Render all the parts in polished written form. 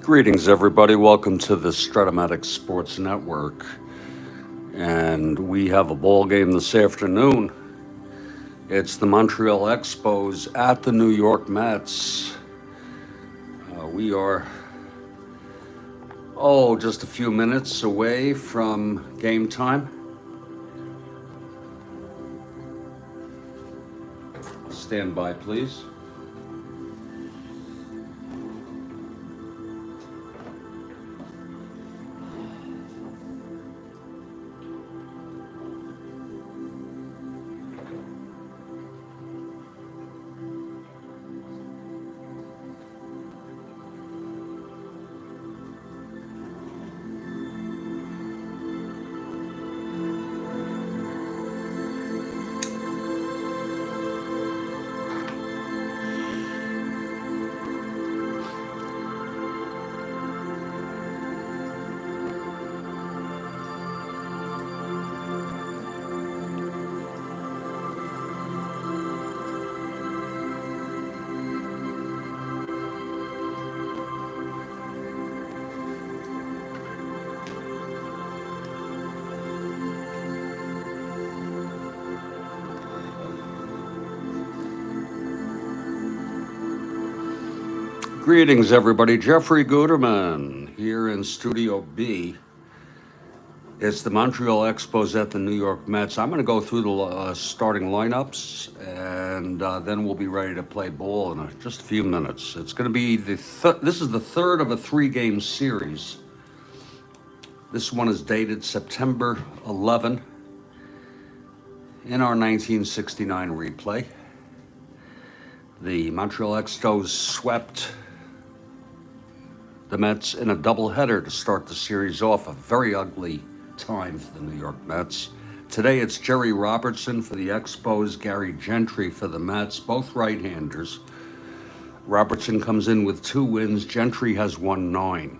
Greetings, everybody. Welcome to the Strat-O-Matic Sports Network. And we have a ball game this afternoon. It's the Montreal Expos at the New York Mets. We are, just a few minutes away from game time. Stand by, please. Greetings, everybody. Jeffrey Guterman here in Studio B. It's the Montreal Expos at the New York Mets. I'm going to go through the starting lineups, and then we'll be ready to play ball in just a few minutes. It's going to be this is the third of a three-game series. This one is dated September 11 in our 1969 replay. The Montreal Expos swept the Mets in a doubleheader to start the series off. A very ugly time for the New York Mets. Today it's Jerry Robertson for the Expos, Gary Gentry for the Mets, both right-handers. Robertson comes in with 2 wins. Gentry has won 9.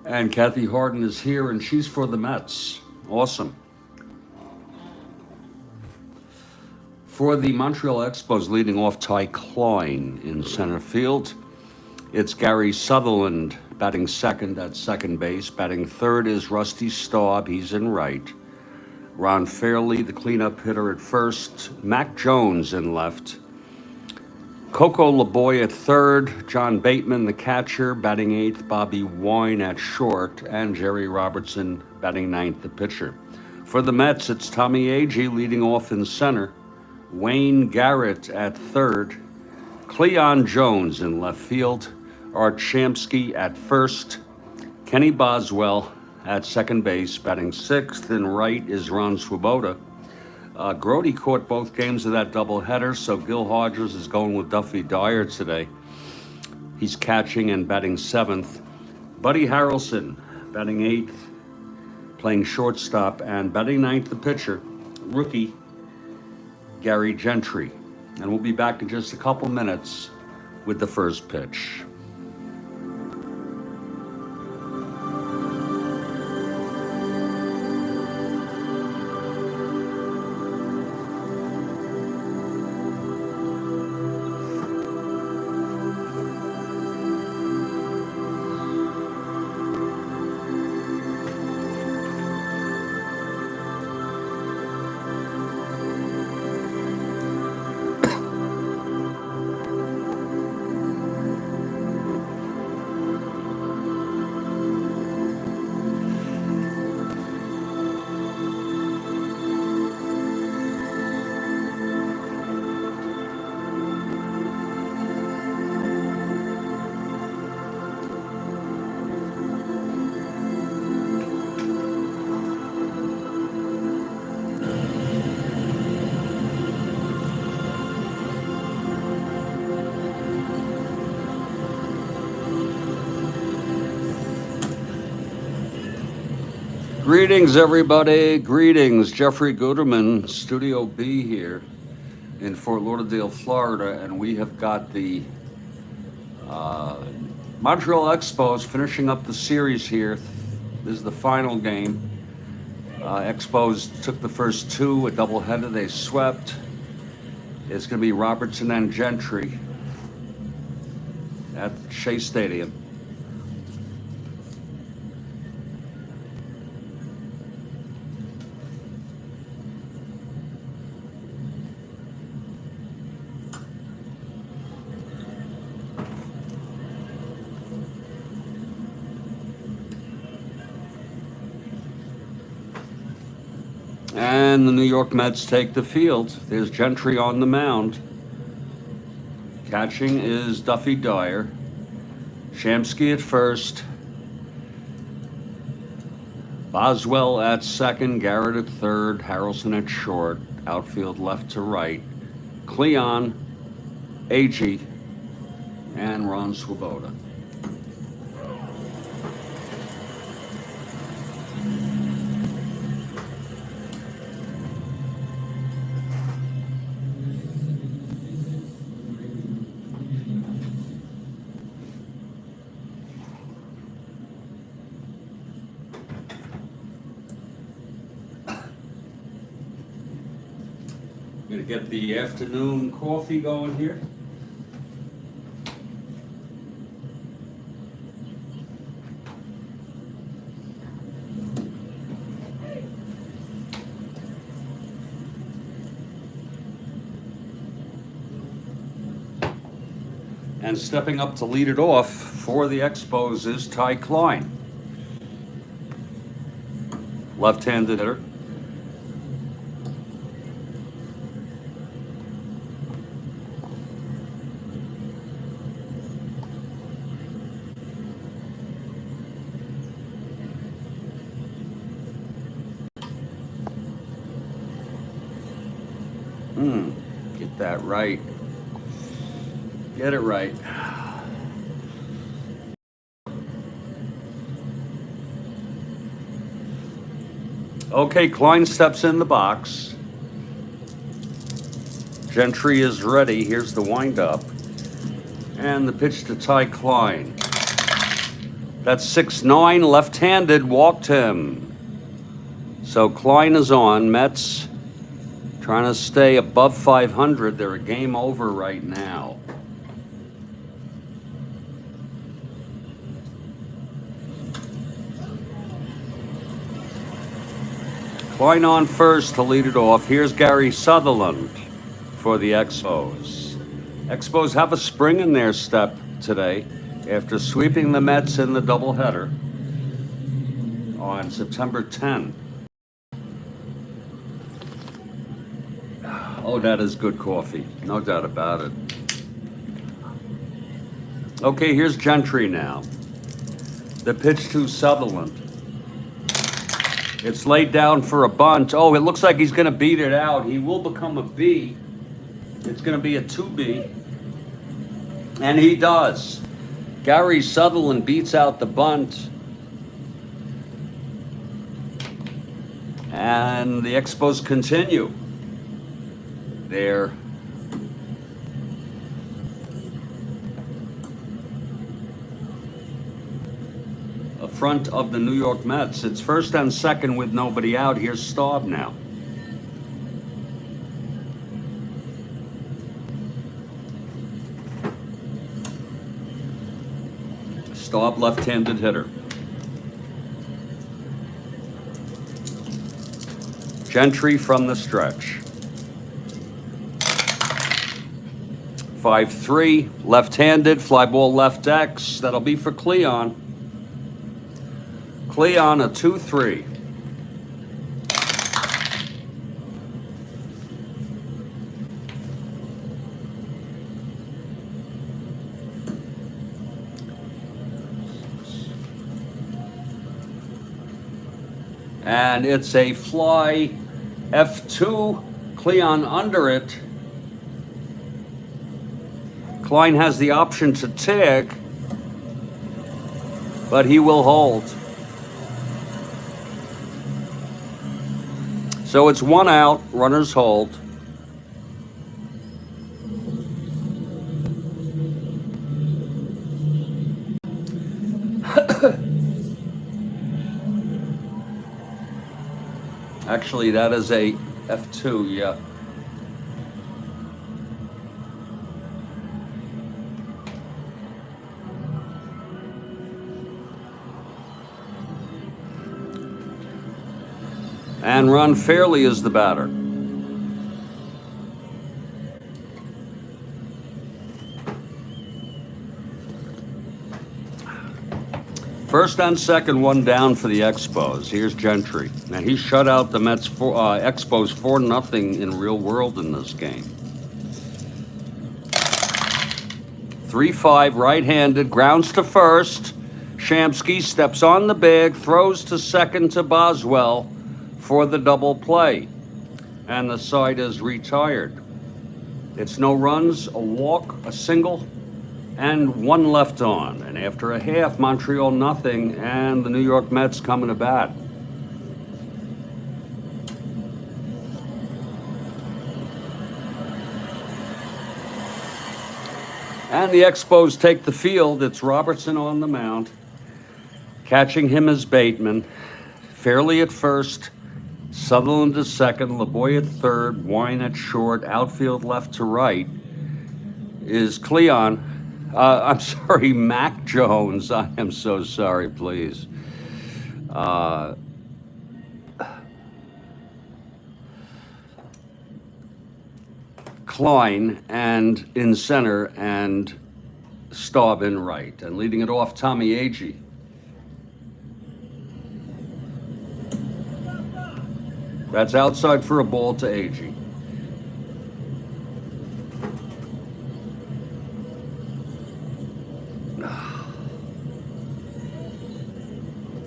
And Kathy Harden is here, and she's for the Mets. Awesome. For the Montreal Expos, leading off Ty Klein in center field. It's Gary Sutherland batting second at second base. Batting third is Rusty Staub. He's in right. Ron Fairley, the cleanup hitter, at first. Mac Jones in left. Coco LeBoy at third. John Bateman, the catcher, batting eighth. Bobby Wine at short. And Jerry Robertson batting ninth, the pitcher. For the Mets, it's Tommy Agee leading off in center. Wayne Garrett at third. Cleon Jones in left field. Art Shamsky at first. Kenny Boswell at second base, batting sixth. In right is Ron Swoboda. Grody caught both games of that doubleheader, so Gil Hodges is going with Duffy Dyer today. He's catching and batting seventh. Buddy Harrelson batting eighth, playing shortstop, and batting ninth, the pitcher, rookie Gary Gentry. And we'll be back in just a couple minutes with the first pitch. Greetings, everybody. Greetings. Jeffrey Guterman, Studio B here in Fort Lauderdale, Florida, and we have got the Montreal Expos finishing up the series here. This is the final game. Expos took the first two, a doubleheader. They swept. It's going to be Robertson and Gentry. at Shea Stadium. And the New York Mets take the field. There's Gentry on the mound. Catching is Duffy Dyer. Shamsky at first. Boswell at second. Garrett at third. Harrelson at short. Outfield left to right. Cleon, Agee, and Ron Swoboda. Gonna get the afternoon coffee going here. And stepping up to lead it off for the Expos is Ty Klein. Left-handed hitter. Get that right. Get it right. Okay, Klein steps in the box. Gentry is ready. Here's the windup. And the pitch to Ty Klein. That's 6'9", left-handed, walked him. So Klein is on. Mets trying to stay above 500. They're a game over right now. Klein on first to lead it off. Here's Gary Sutherland for the Expos. Expos have a spring in their step today after sweeping the Mets in the doubleheader on September 10. Oh, that is good coffee. No doubt about it. Okay, here's Gentry now. The pitch to Sutherland. It's laid down for a bunt. Oh, it looks like he's going to beat it out. He will become a B. It's going to be a 2B. And he does. Gary Sutherland beats out the bunt. And the Expos continue their front of the New York Mets. It's first and second with nobody out. Here's Staub now. Staub, left-handed hitter. Gentry from the stretch. 5-3, left-handed, fly ball left X. That'll be for Cleon. Cleon, a 2-3. And it's a fly F2, Cleon under it. Klein has the option to tag, but he will hold. So it's one out, runners hold. Actually, that is a F2, yeah. And Ron Fairley is the batter. First and second, one down for the Expos. Here's Gentry. Now, he shut out the Mets Expos 4-0 in real world in this game. 3-5, right-handed, grounds to first. Shamsky steps on the bag, throws to second to Boswell for the double play. And the side is retired. It's no runs, a walk, a single, and one left on. And after a half, Montreal nothing, and the New York Mets coming to bat. And the Expos take the field. It's Robertson on the mound. Catching him is Bateman. Fairley at first. Sutherland at second. LeBoy at third. Wine at short. Outfield left to right is Cleon. I'm sorry, Mac Jones. I am so sorry, please. Klein and in center and Staub in right. And leading it off, Tommy Agee. That's outside for a ball to Agee.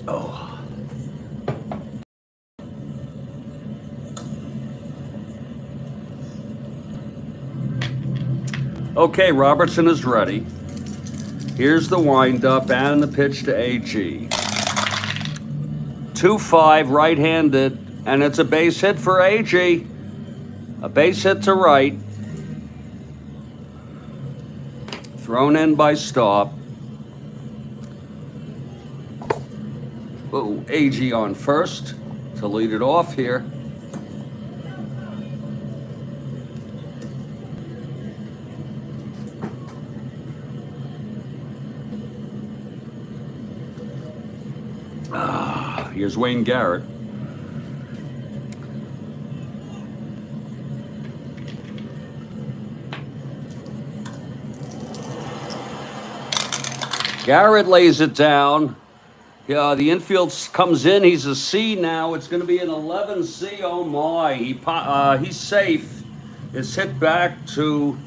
Oh. Okay, Robertson is ready. Here's the windup and the pitch to Agee. 2-5, right-handed, and it's a base hit for Agee. A base hit to right. Thrown in by Staub. Oh, Agee on first to lead it off here. Here's Wayne Garrett. Garrett lays it down. Yeah, the infield comes in. He's a C now. It's going to be an 11C. Oh my! He's safe. It's hit back to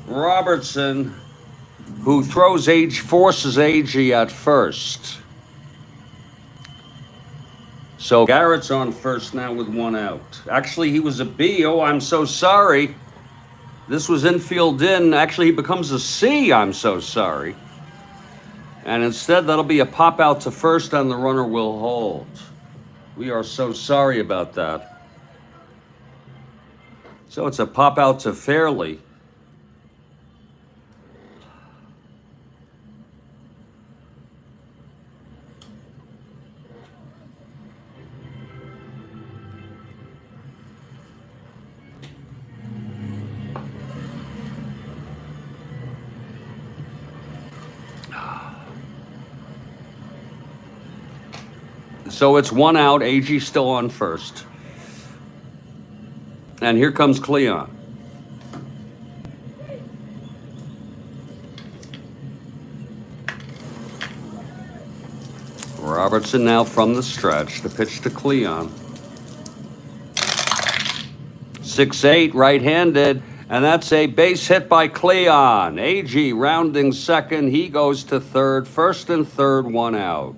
Robertson, who forces Agee at first. So Garrett's on first now with one out. Actually, he was a B. Oh, I'm so sorry. This was infield in. Actually, he becomes a C. I'm so sorry. And instead, that'll be a pop out to first, and the runner will hold. We are so sorry about that. So it's a pop out to Fairley. So it's one out, Agee still on first. And here comes Cleon. Robertson now from the stretch. The pitch to Cleon. 6-8, right-handed. And that's a base hit by Cleon. Agee rounding second. He goes to third. First and third, one out.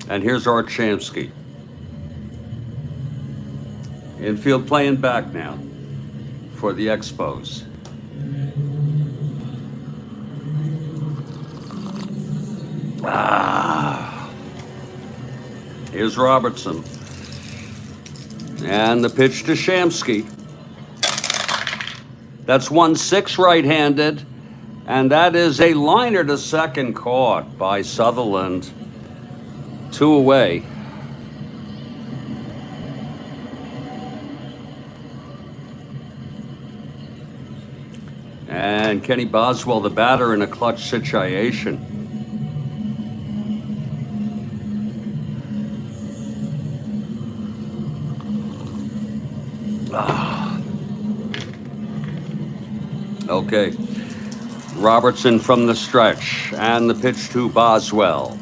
And here's Art Shamsky. Infield playing back now for the Expos. Here's Robertson. And the pitch to Shamsky. That's 1-6 right-handed. And that is a liner to second caught by Sutherland. 2 away. And Kenny Boswell, the batter, in a clutch situation. Okay. Robertson from the stretch, and the pitch to Boswell.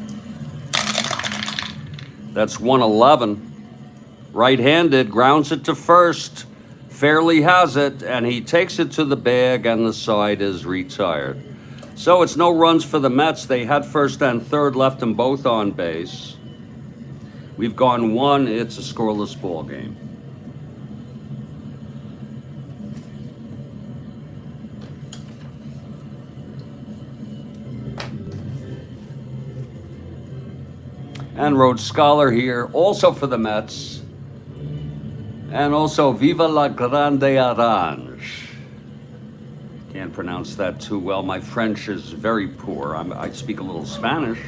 That's 111. Right-handed, grounds it to first. Fairly has it, and he takes it to the bag, and the side is retired. So it's no runs for the Mets. They had first and third, left them both on base. We've gone one. It's a scoreless ball game. And Rhodes Scholar here, also for the Mets. And also, Viva la Grande Orange. Can't pronounce that too well. My French is very poor. I speak a little Spanish.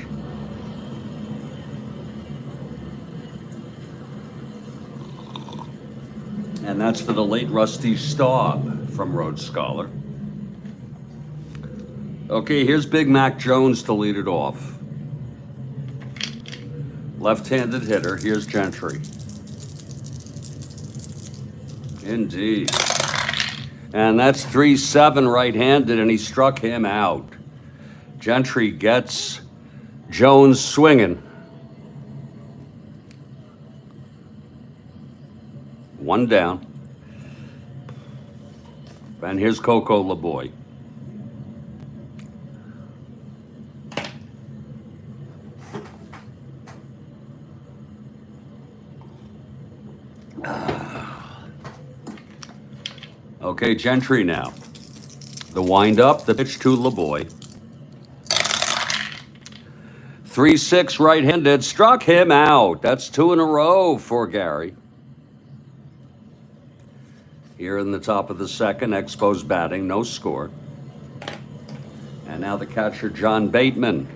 And that's for the late Rusty Staub from Rhodes Scholar. Okay, here's Big Mac Jones to lead it off. Left-handed hitter. Here's Gentry. Indeed. And that's 3-7 right-handed, and he struck him out. Gentry gets Jones swinging. One down. And here's Coco LeBoy. Okay, Gentry now. The wind-up, the pitch to LeBoy. 3-6 right-handed, struck him out. That's 2 in a row for Gary. Here in the top of the second, Expos batting, no score. And now the catcher, John Bateman.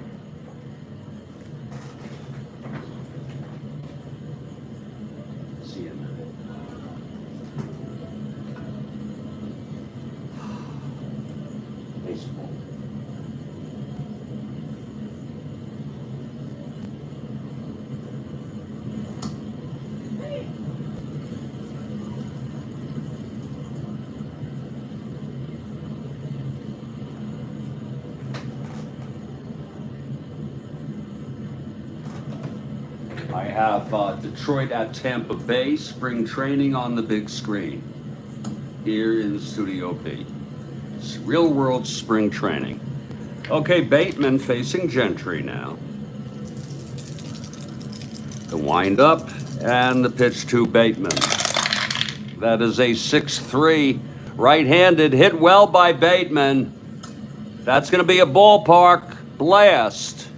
I have Detroit at Tampa Bay, spring training on the big screen here in Studio B. It's real world spring training. Okay, Bateman facing Gentry now. The wind up and the pitch to Bateman. That is a 6-3 right-handed, hit well by Bateman. That's going to be a ballpark blast.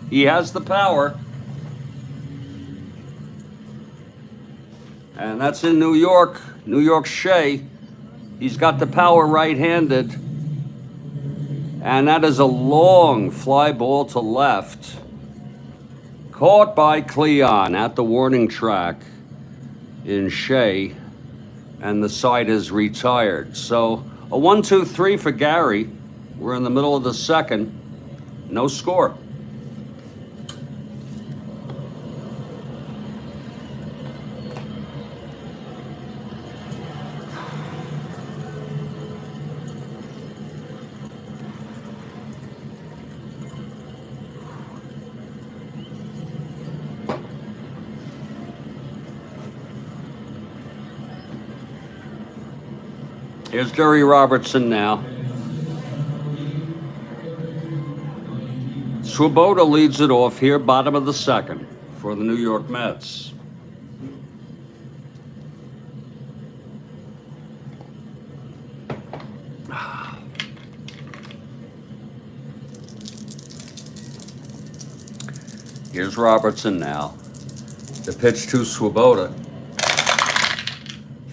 He has the power. And that's in New York, New York Shea. He's got the power right-handed. And that is a long fly ball to left. Caught by Cleon at the warning track in Shea. And the side is retired. So a 1-2-3 for Gary. We're in the middle of the second. No score. Here's Jerry Robertson now. Swoboda leads it off here, bottom of the second for the New York Mets. Here's Robertson now. The pitch to Swoboda.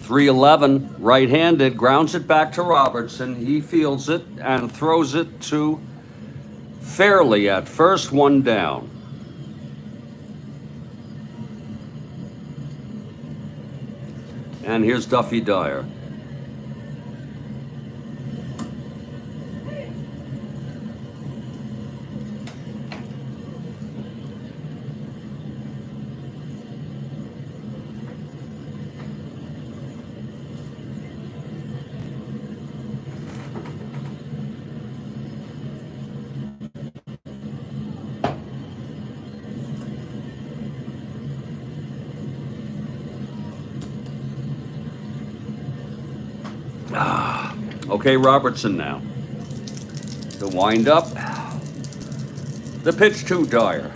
3-11, right-handed, grounds it back to Robertson. He fields it and throws it to Fairley at first, one down. And here's Duffy Dyer. Okay, Robertson now. The wind up. The pitch to Dyer.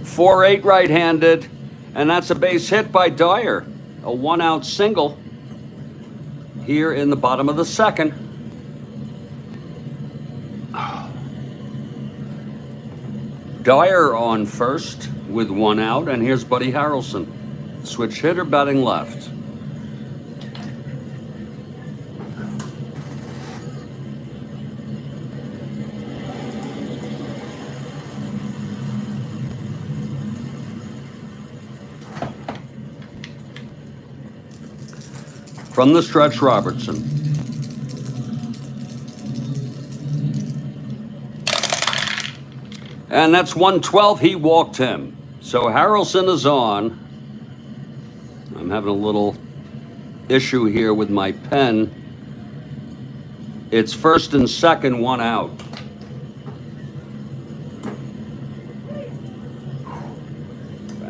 4-8 right-handed, and that's a base hit by Dyer. A one-out single here in the bottom of the second. Dyer on first with one out, and here's Buddy Harrelson. Switch hitter batting left. From the stretch, Robertson. And that's 112. He walked him. So Harrelson is on. I'm having a little issue here with my pen. It's first and second, one out.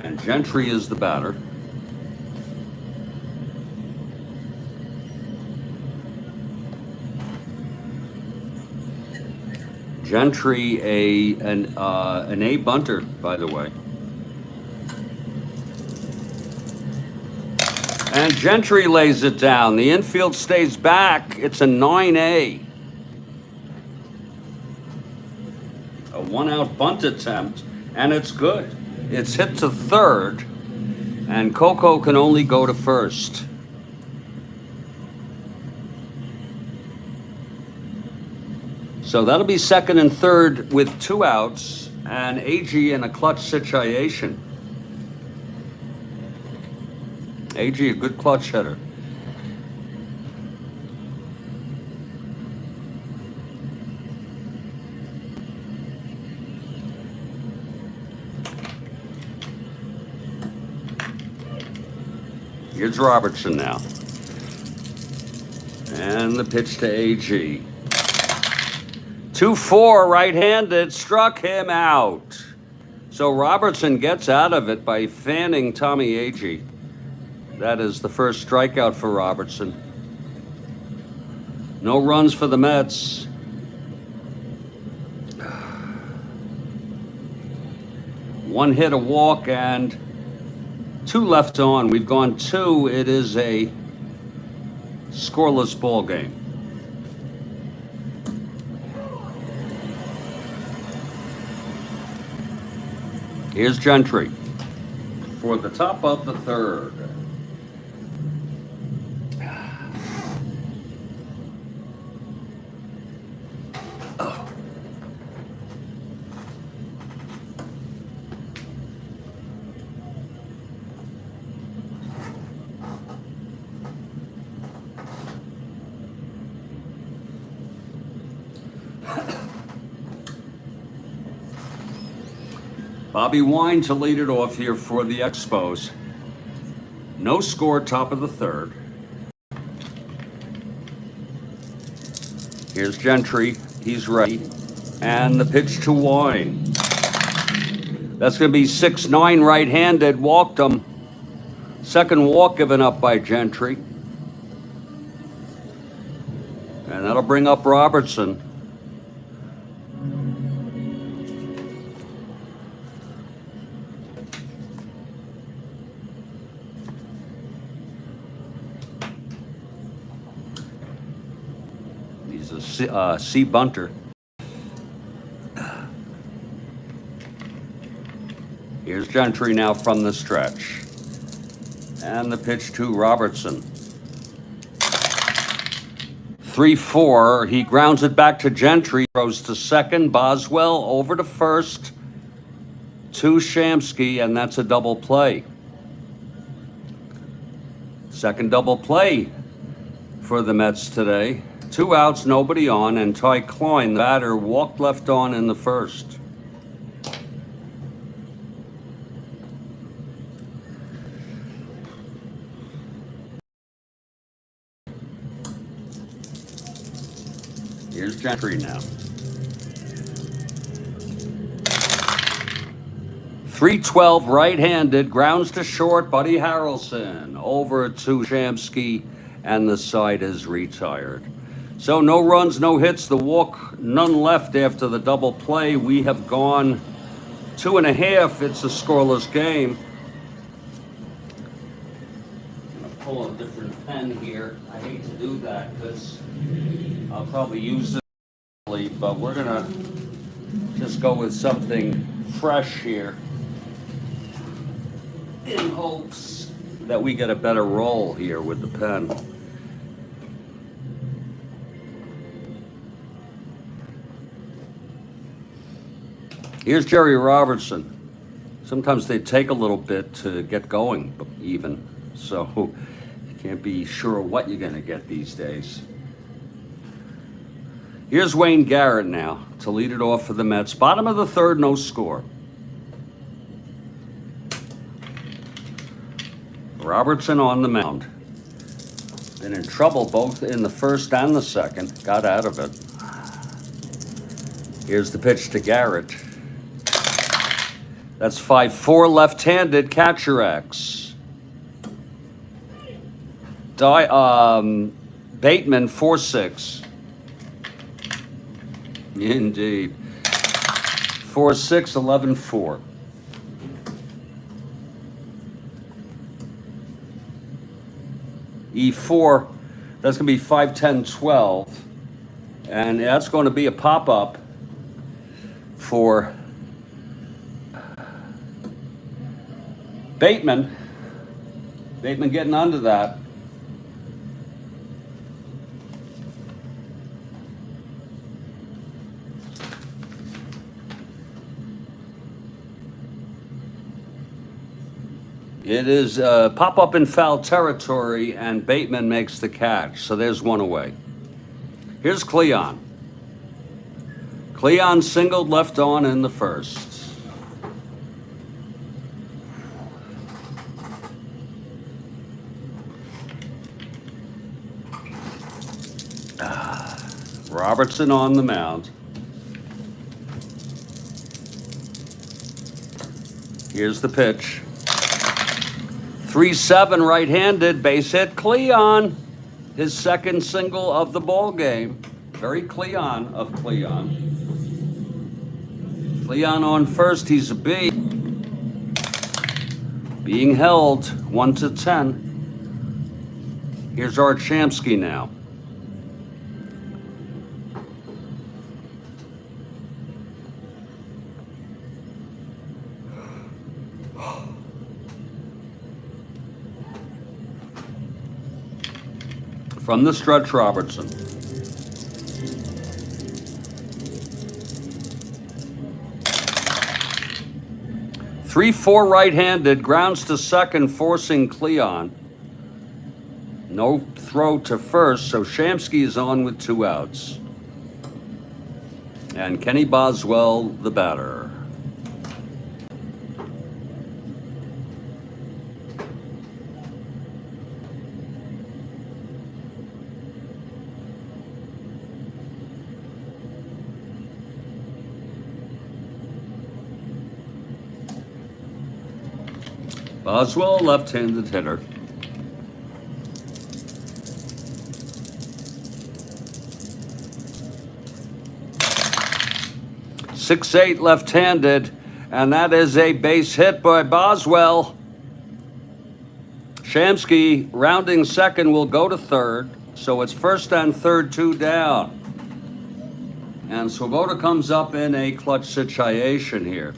And Gentry is the batter. Gentry, an A bunter, by the way. And Gentry lays it down. The infield stays back. It's a 9A. A one-out bunt attempt, and it's good. It's hit to third, and Coco can only go to first. So that'll be second and third with two outs, and AG in a clutch situation. AG, a good clutch hitter. Here's Robertson now. And the pitch to AG. 2-4 right-handed, struck him out. So Robertson gets out of it by fanning Tommy Agee. That is the first strikeout for Robertson. No runs for the Mets. One hit, a walk, and two left on. We've gone two. It is a scoreless ball game. Here's Gentry for the top of the third. Bobby Wine to lead it off here for the Expos. No score, top of the third. Here's Gentry. He's ready. And the pitch to Wine. That's going to be 6-9 right-handed. Walked him. Second walk given up by Gentry. And that'll bring up Robertson. He's a C bunter. Here's Gentry now from the stretch. And the pitch to Robertson. 3-4. He grounds it back to Gentry. Throws to second. Boswell over to first. To Shamsky, and that's a double play. Second double play for the Mets today. Two outs, nobody on, and Ty Klein, the batter, walked left on in the first. Here's Gentry now. 3-12 right-handed, grounds to short, Buddy Harrelson over to Shamsky, and the side is retired. So no runs, no hits, the walk, none left after the double play. We have gone 2.5. It's a scoreless game. I'm gonna pull a different pen here. I hate to do that because I'll probably use it, but we're gonna just go with something fresh here in hopes that we get a better roll here with the pen. Here's Jerry Robertson. Sometimes they take a little bit to get going, even. So you can't be sure what you're going to get these days. Here's Wayne Garrett now to lead it off for the Mets. Bottom of the third, no score. Robertson on the mound. Been in trouble both in the first and the second. Got out of it. Here's the pitch to Garrett. That's 5-4 left-handed, catcher X. Bateman 4-6. Indeed. 4-6, 11-4. E4, that's going to be 5-10-12. And that's going to be a pop-up for Bateman. Bateman getting under that. It is pop up in foul territory, and Bateman makes the catch. So there's one away. Here's Cleon. Cleon singled left on in the first. Robertson on the mound. Here's the pitch. 3-7 right-handed, base hit. Cleon, his second single of the ball game. Very Cleon of Cleon. Cleon on first, he's a B. Being held 1-10. Here's Art Shamsky now. From the stretch, Robertson. Three-four right-handed, grounds to second, forcing Cleon. No throw to first, so Shamsky is on with 2 outs. And Kenny Boswell, the batter. Boswell, left-handed hitter. .68 left-handed, and that is a base hit by Boswell. Shamsky, rounding second, will go to third, so it's first and third, 2 down. And Swoboda comes up in a clutch situation here.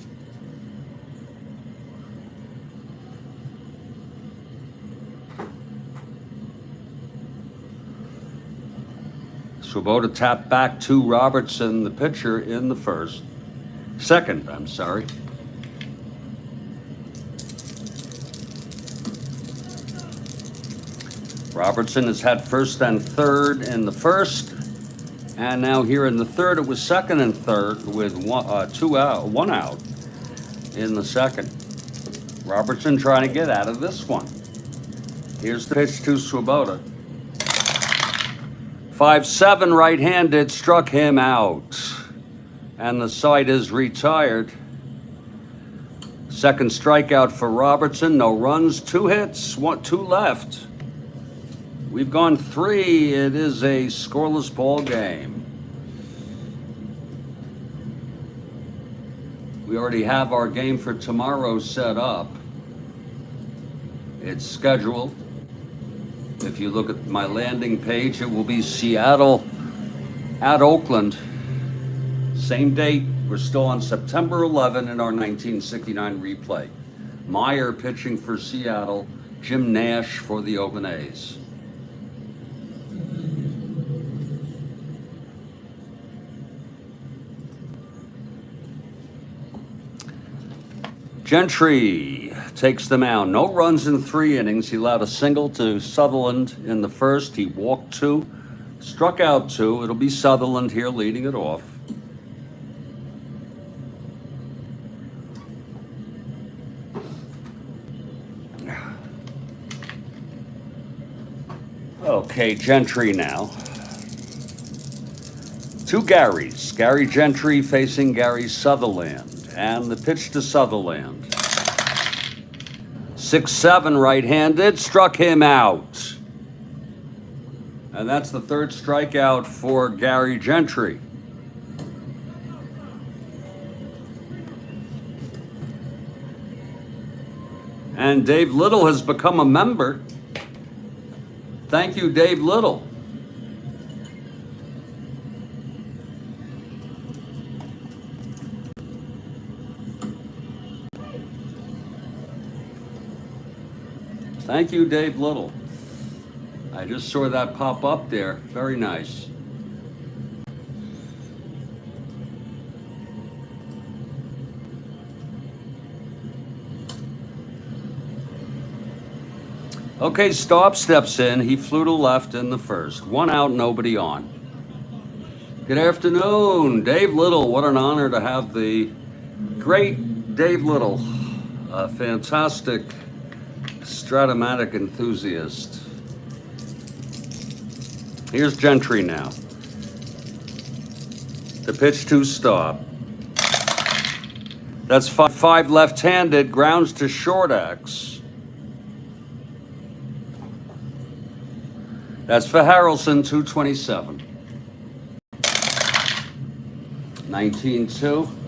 Swoboda tapped back to Robertson, the pitcher, in the second. Robertson has had first and third in the first, and now here in the third, it was second and third with one out in the second. Robertson trying to get out of this one. Here's the pitch to Swoboda. 5-7 right-handed, struck him out. And the side is retired. Second strikeout for Robertson, no runs, 2 hits, 2 left. We've gone 3. It is a scoreless ball game. We already have our game for tomorrow set up. It's scheduled. If you look at my landing page, it will be Seattle at Oakland. Same date. We're still on September 11 in our 1969 replay. Meyer pitching for Seattle, Jim Nash for the Oakland A's. Gentry takes the mound. No runs in 3 innings. He allowed a single to Sutherland in the first. He walked 2, struck out 2. It'll be Sutherland here leading it off. Okay, Gentry now. 2 Garys. Gary Gentry facing Gary Sutherland. And the pitch to Sutherland. 6-7 right-handed, struck him out. And that's the 3rd strikeout for Gary Gentry. And Dave Little has become a member. Thank you, Dave Little. Thank you, Dave Little. I just saw that pop up there. Very nice. Okay, Staub steps in. He flew to left in the first. 1 out, nobody on. Good afternoon, Dave Little. What an honor to have the great Dave Little, a fantastic Strat-O-Matic enthusiast. Here's Gentry now. The pitch to Staub. That's 5 left-handed, grounds to short X. That's for Harrelson, 227. 19-2.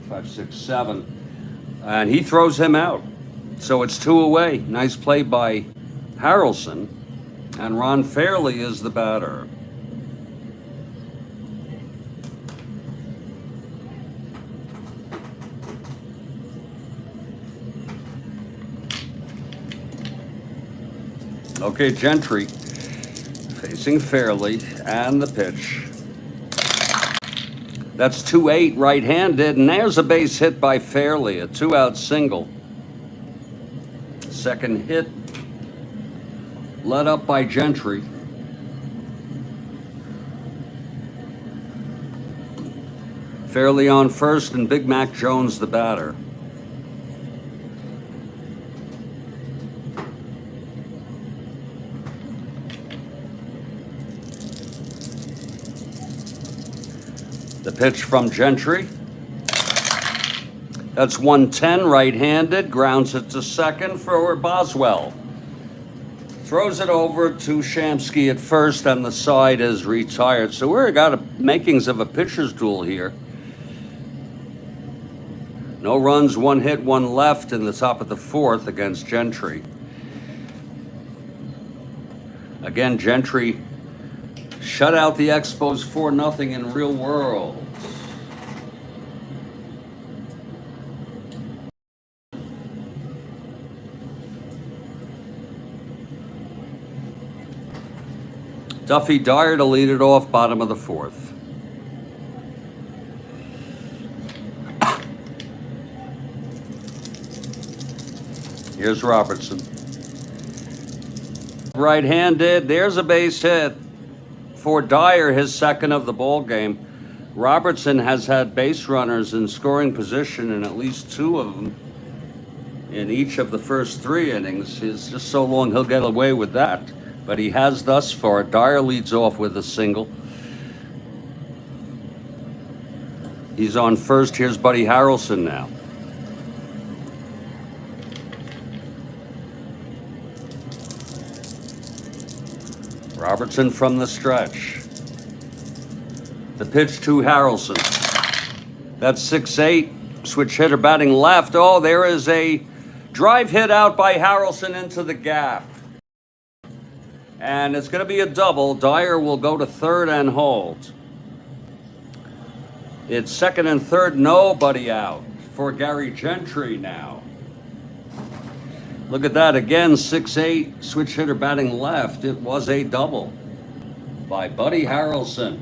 Five, 6, 7, and he throws him out. So it's 2 away. Nice play by Harrelson, and Ron Fairley is the batter. Okay, Gentry facing Fairley, and the pitch. That's 2-8 right-handed, and there's a base hit by Fairley, a 2-out single. Second hit, led up by Gentry. Fairley on first, and Big Mac Jones the batter. The pitch from Gentry. That's 110 right-handed, grounds it to second for Boswell. Throws it over to Shamsky at first, and the side is retired. So we've got makings of a pitcher's duel here. No runs, 1 hit, 1 left in the top of the 4th against Gentry. Again, Gentry shut out the Expos 4-0 in real world. Duffy Dyer to lead it off, bottom of the 4th. Here's Robertson. Right-handed, there's a base hit for Dyer, his 2nd of the ball game. Robertson has had base runners in scoring position in at least 2 of them. in each of the first 3 innings. It's just so long he'll get away with that. But he has thus far. Dyer leads off with a single. He's on first. Here's Buddy Harrelson now. Robertson from the stretch. The pitch to Harrelson. That's 6-8. Switch hitter batting left. Oh, there is a drive hit out by Harrelson into the gap. And it's going to be a double. Dyer will go to third and hold. It's second and third, nobody out for Gary Gentry now. Look at that again, 6-8, switch hitter batting left. It was a double by Buddy Harrelson.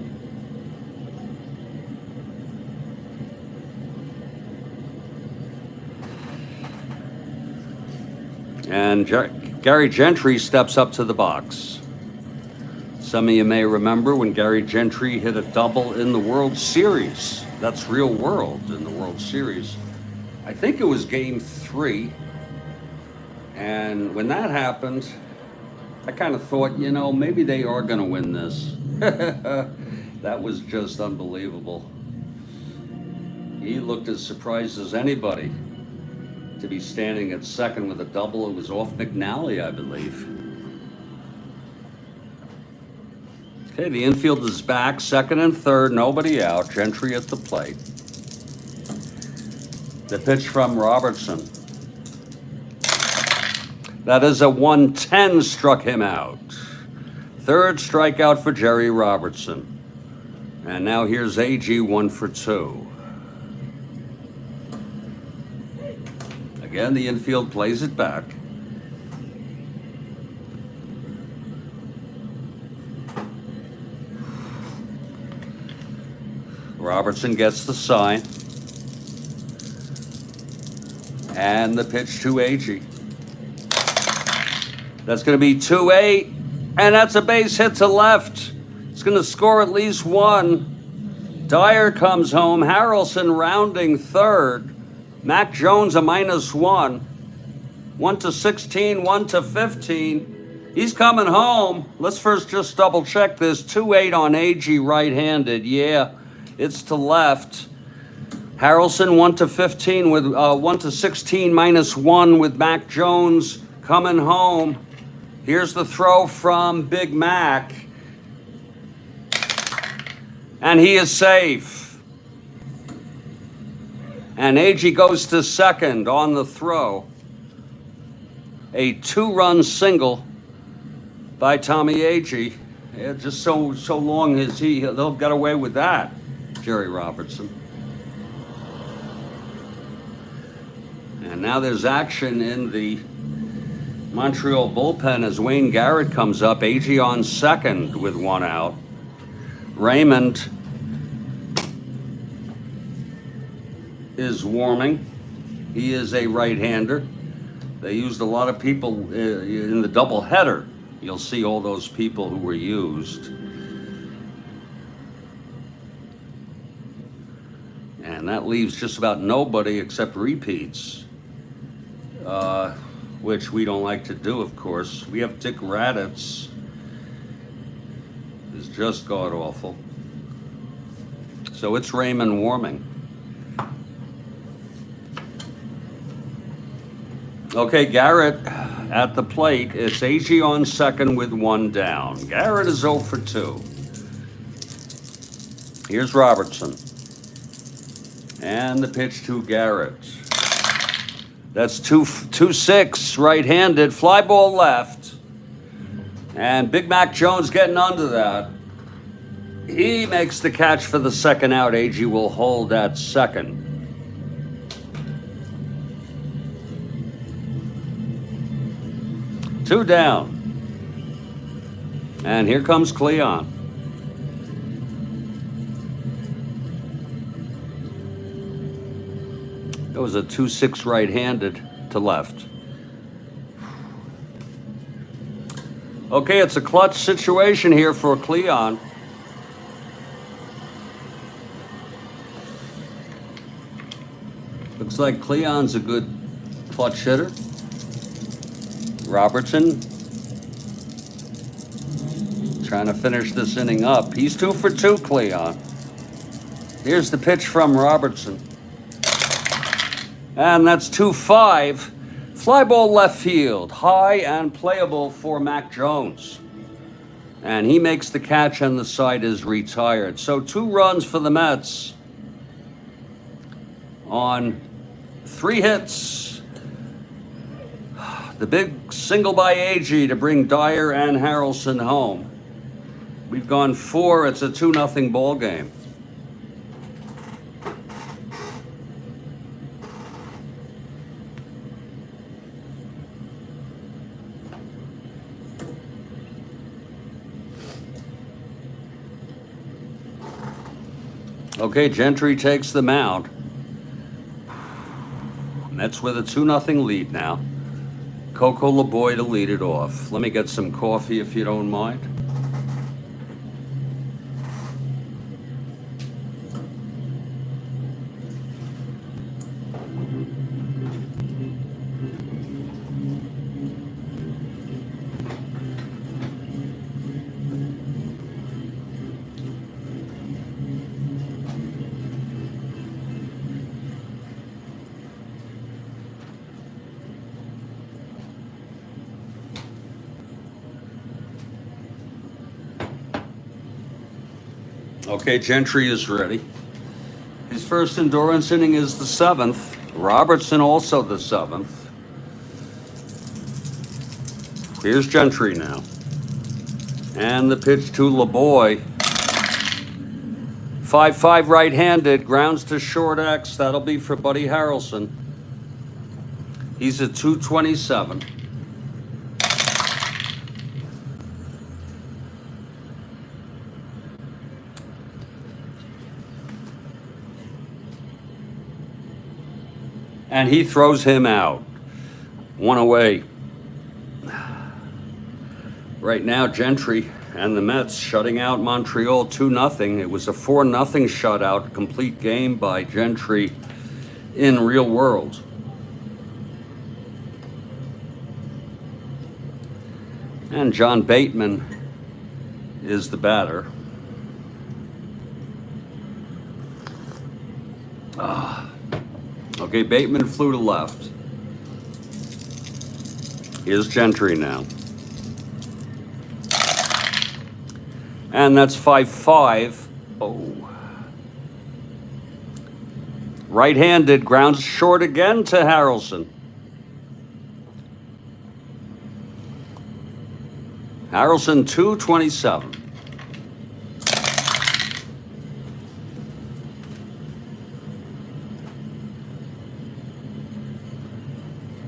And Gary Gentry steps up to the box. Some of you may remember when Gary Gentry hit a double in the World Series. That's real world in the World Series. I think it was game 3. And when that happened, I kind of thought, you know, maybe they are going to win this. That was just unbelievable. He looked as surprised as anybody to be standing at second with a double. It was off McNally, I believe. Okay, the infield is back, second and third, nobody out. Gentry at the plate. The pitch from Robertson. That is a 110, struck him out. Third strikeout for Jerry Robertson. And now here's AG, 1 for 2. Again, the infield plays it back. Robertson gets the sign. And the pitch to AG. That's going to be 2-8. And that's a base hit to left. It's going to score at least 1. Dyer comes home. Harrelson rounding third. Mac Jones a -1. 1 to 16, 1 to 15. He's coming home. Let's first just double check this. 2-8 on AG right-handed. Yeah, it's to left. Harrelson 1 to 15 with 1 to 16 -1 with Mac Jones coming home. Here's the throw from Big Mac. And he is safe. And AG goes to second on the throw. A 2-run single by Tommy AG. Yeah, just so long as they'll get away with that, Jerry Robertson. And now there's action in the Montreal bullpen as Wayne Garrett comes up. AG on second with 1 out. Raymond is warming. He is a right-hander. They used a lot of people in the doubleheader. You'll see all those people who were used. And that leaves just about nobody except repeats, which we don't like to do, of course. We have Dick Raditz. Is just god-awful. So it's Raymond warming. Okay, Garrett at the plate. It's AG on second with 1 down. Garrett is 0 for 2. Here's Robertson. And the pitch to Garrett. That's 2-6, right-handed. Fly ball left. And Big Mac Jones getting under that. He makes the catch for the second out. AG will hold at second. Two down. And here comes Cleon. It was a 2-6 right-handed to left. Okay, it's a clutch situation here for Cleon. Looks like Cleon's a good Clutch hitter. Robertson trying to finish this inning up. He's 2 for 2, Cleon. Here's the pitch from Robertson. And that's 2-5. Fly ball left field. High and playable for Mac Jones. And he makes the catch and the side is retired. So 2 runs for the Mets on 3 hits. The big single by AG to bring Dyer and Harrelson home. We've gone 4. It's a 2-0 ball game. Okay, Gentry takes the mound. Mets with a 2-0 lead now. Coco LeBoy to lead it off. Let me get some coffee if you don't mind. Okay, Gentry is ready. His first endurance inning is the 7th. Robertson also the 7th. Here's Gentry now. And the pitch to LeBoy. 5-5 right-handed, grounds to short X. That'll be for Buddy Harrelson. He's at 227. And he throws him out. 1 away. Right now, Gentry and the Mets shutting out Montreal 2-0. It was a 4-0 shutout, complete game by Gentry in real world. And John Bateman is the batter. Okay, Bateman flew to left. Here's Gentry now. And that's 5-5. Oh. Right-handed, grounds short again to Harrelson. Harrelson 227.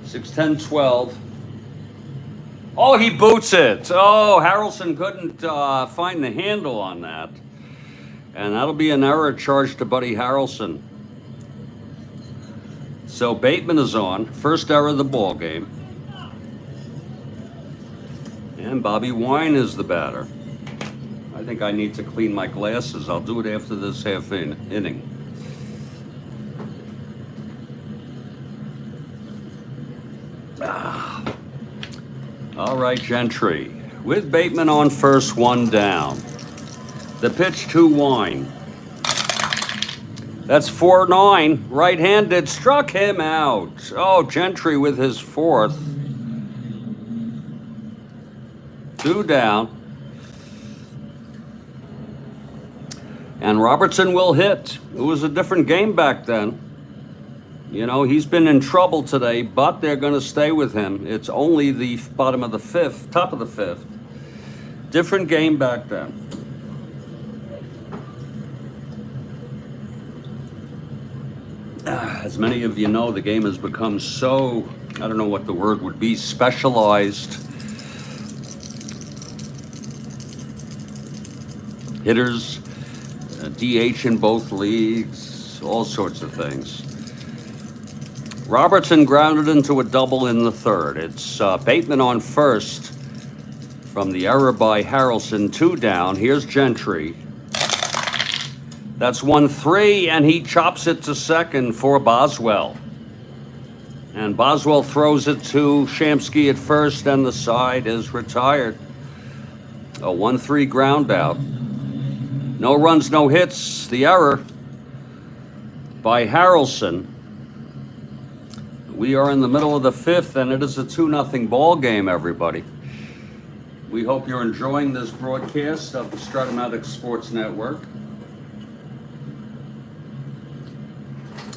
Six, 10, 12. Oh, he boots it. Oh, Harrelson couldn't find the handle on that. And that'll be an error charged to Buddy Harrelson. So Bateman is on. First error of the ball game. And Bobby Wine is the batter. I think I need to clean my glasses. I'll do it after this half inning. All right, Gentry. With Bateman on first, 1 down. The pitch to Wine. That's 4-9. Right-handed, struck him out. Oh, Gentry with his 4th. 2 down. And Robertson will hit. It was a different game back then. You know, he's been in trouble today, but they're going to stay with him. It's only the bottom of the 5th, top of the 5th. Different game back then. As many of you know, the game has become so, I don't know what the word would be, specialized. Hitters, DH in both leagues, all sorts of things. Robertson grounded into a double in the 3rd. It's Bateman on first from the error by Harrelson, 2 down. Here's Gentry. That's 1-3, and he chops it to second for Boswell. And Boswell throws it to Shamsky at first, and the side is retired. A 1-3 ground out. No runs, no hits. The error by Harrelson. We are in the middle of the fifth, and it is a 2-0 ball game, everybody. We hope you're enjoying this broadcast of the Strat-O-Matic Sports Network.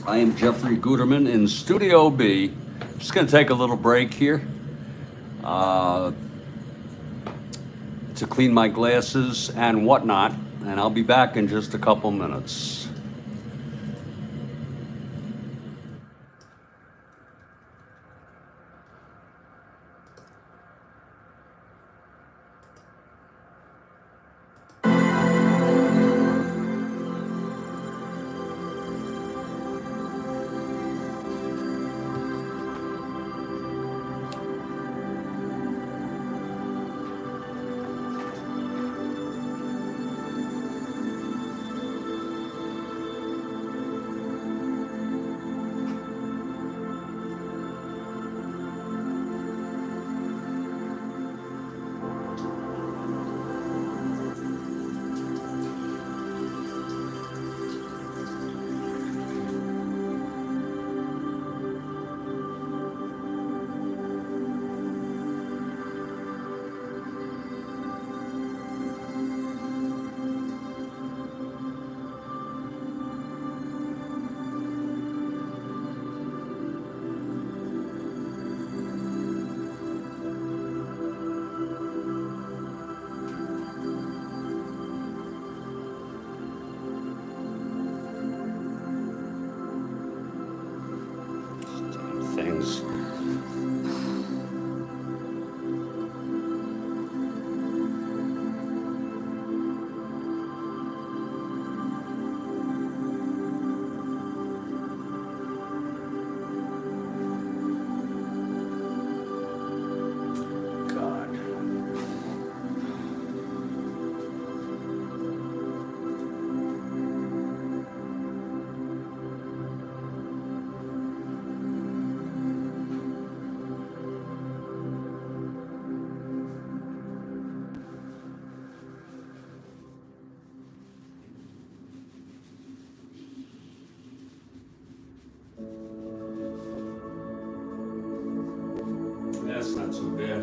I am Jeffrey Guterman in Studio B. Just going to take a little break here to clean my glasses and whatnot, and I'll be back in just a couple minutes. Things. That's not so bad.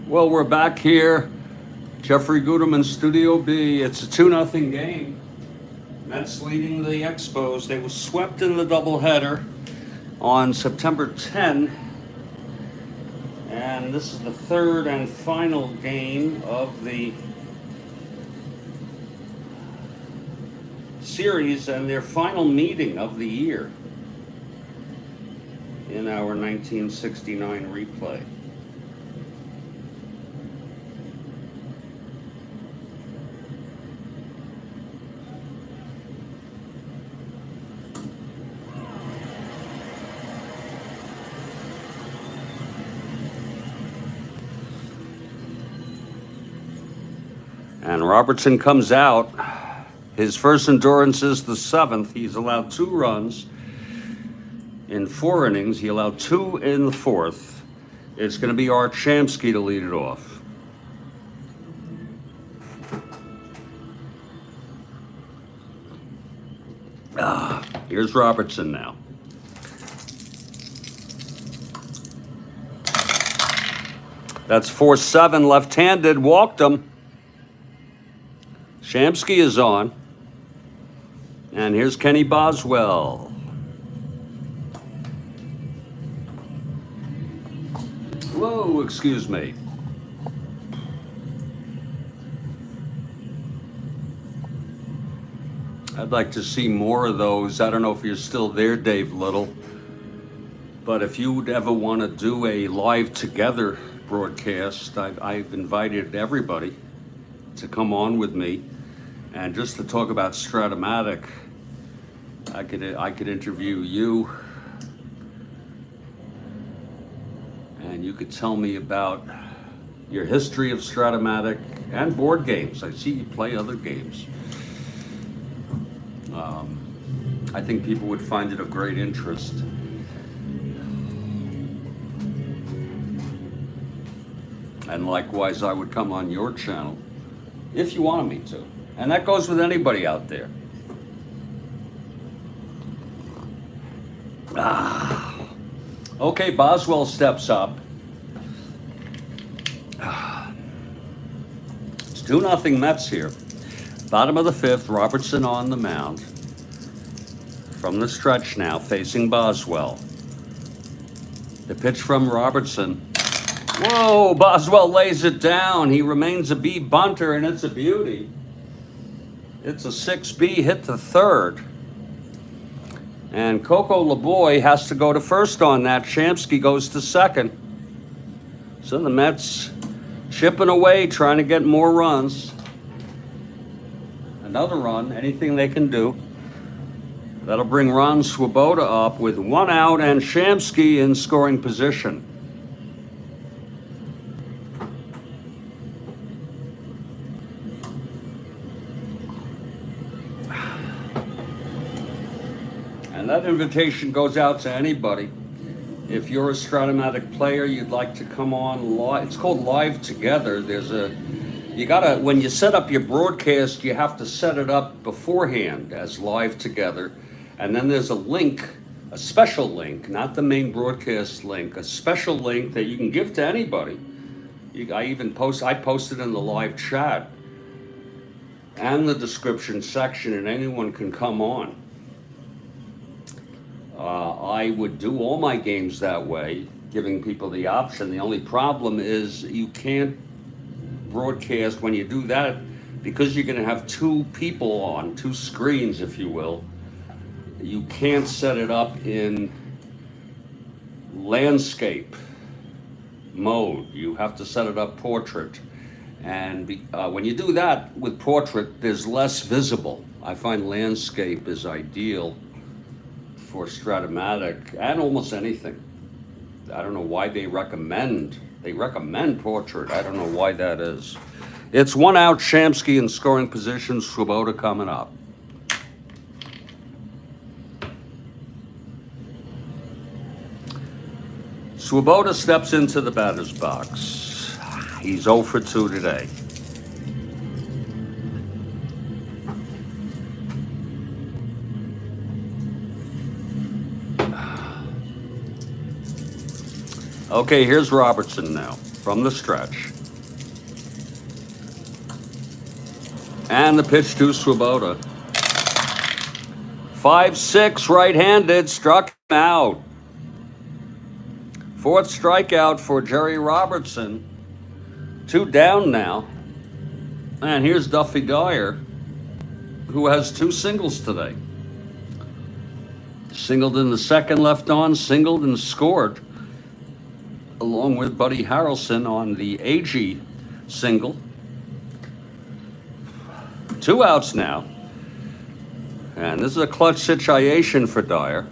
Well, we're back here. Jeffrey Guterman, Studio B. It's a 2-0 game. Mets leading the Expos. They were swept in the doubleheader on September 10, and this is the third and final game of the series and their final meeting of the year in our 1969 replay. And Robertson comes out. His first endurance is the 7th. He's allowed 2 runs in 4 innings. He allowed 2 in the 4th. It's going to be Art Shamsky to lead it off. Here's Robertson now. That's 4-7, left-handed, walked him. Shamsky is on. And here's Kenny Boswell. Whoa, excuse me. I'd like to see more of those. I don't know if you're still there, Dave Little. But if you would ever want to do a live together broadcast, I've invited everybody to come on with me and just to talk about Strat-O-Matic I could interview you, and you could tell me about your history of Strat-O-Matic and board games. I see you play other games. I think people would find it of great interest. And likewise, I would come on your channel if you wanted me to. And that goes with anybody out there. Okay, Boswell steps up. It's 2-0 Mets here. Bottom of the 5th, Robertson on the mound. From the stretch now, facing Boswell. The pitch from Robertson. Whoa, Boswell lays it down. He remains a B bunter, and it's a beauty. It's a 6B hit to third. And Coco LeBoy has to go to first on that. Shamsky goes to second. So the Mets chipping away, trying to get more runs. Another run, anything they can do. That'll bring Ron Swoboda up with 1 out and Shamsky in scoring position. And that invitation goes out to anybody. If you're a Strat-O-Matic player, you'd like to come on live. It's called Live Together. When you set up your broadcast, you have to set it up beforehand as Live Together. And then there's a link, a special link, not the main broadcast link, a special link that you can give to anybody. I posted in the live chat and the description section, and anyone can come on. I would do all my games that way, giving people the option. The only problem is you can't broadcast when you do that, because you're going to have 2 people on, 2 screens, if you will. You can't set it up in landscape mode. You have to set it up portrait. And when you do that with portrait, there's less visible. I find landscape is ideal for Strat-O-Matic and almost anything. I don't know why they recommend portrait. I don't know why that is. It's 1 out, Shamsky in scoring position, Swoboda coming up. Swoboda steps into the batter's box. He's 0 for 2 today. Okay, here's Robertson now from the stretch. And the pitch to Swoboda. 5-6 right-handed, struck him out. 4th strikeout for Jerry Robertson. 2 down now. And here's Duffy Dyer, who has 2 singles today. Singled in the 2nd, left on, singled and scored, along with Buddy Harrelson on the AG single. 2 outs now. And this is a clutch situation for Dyer.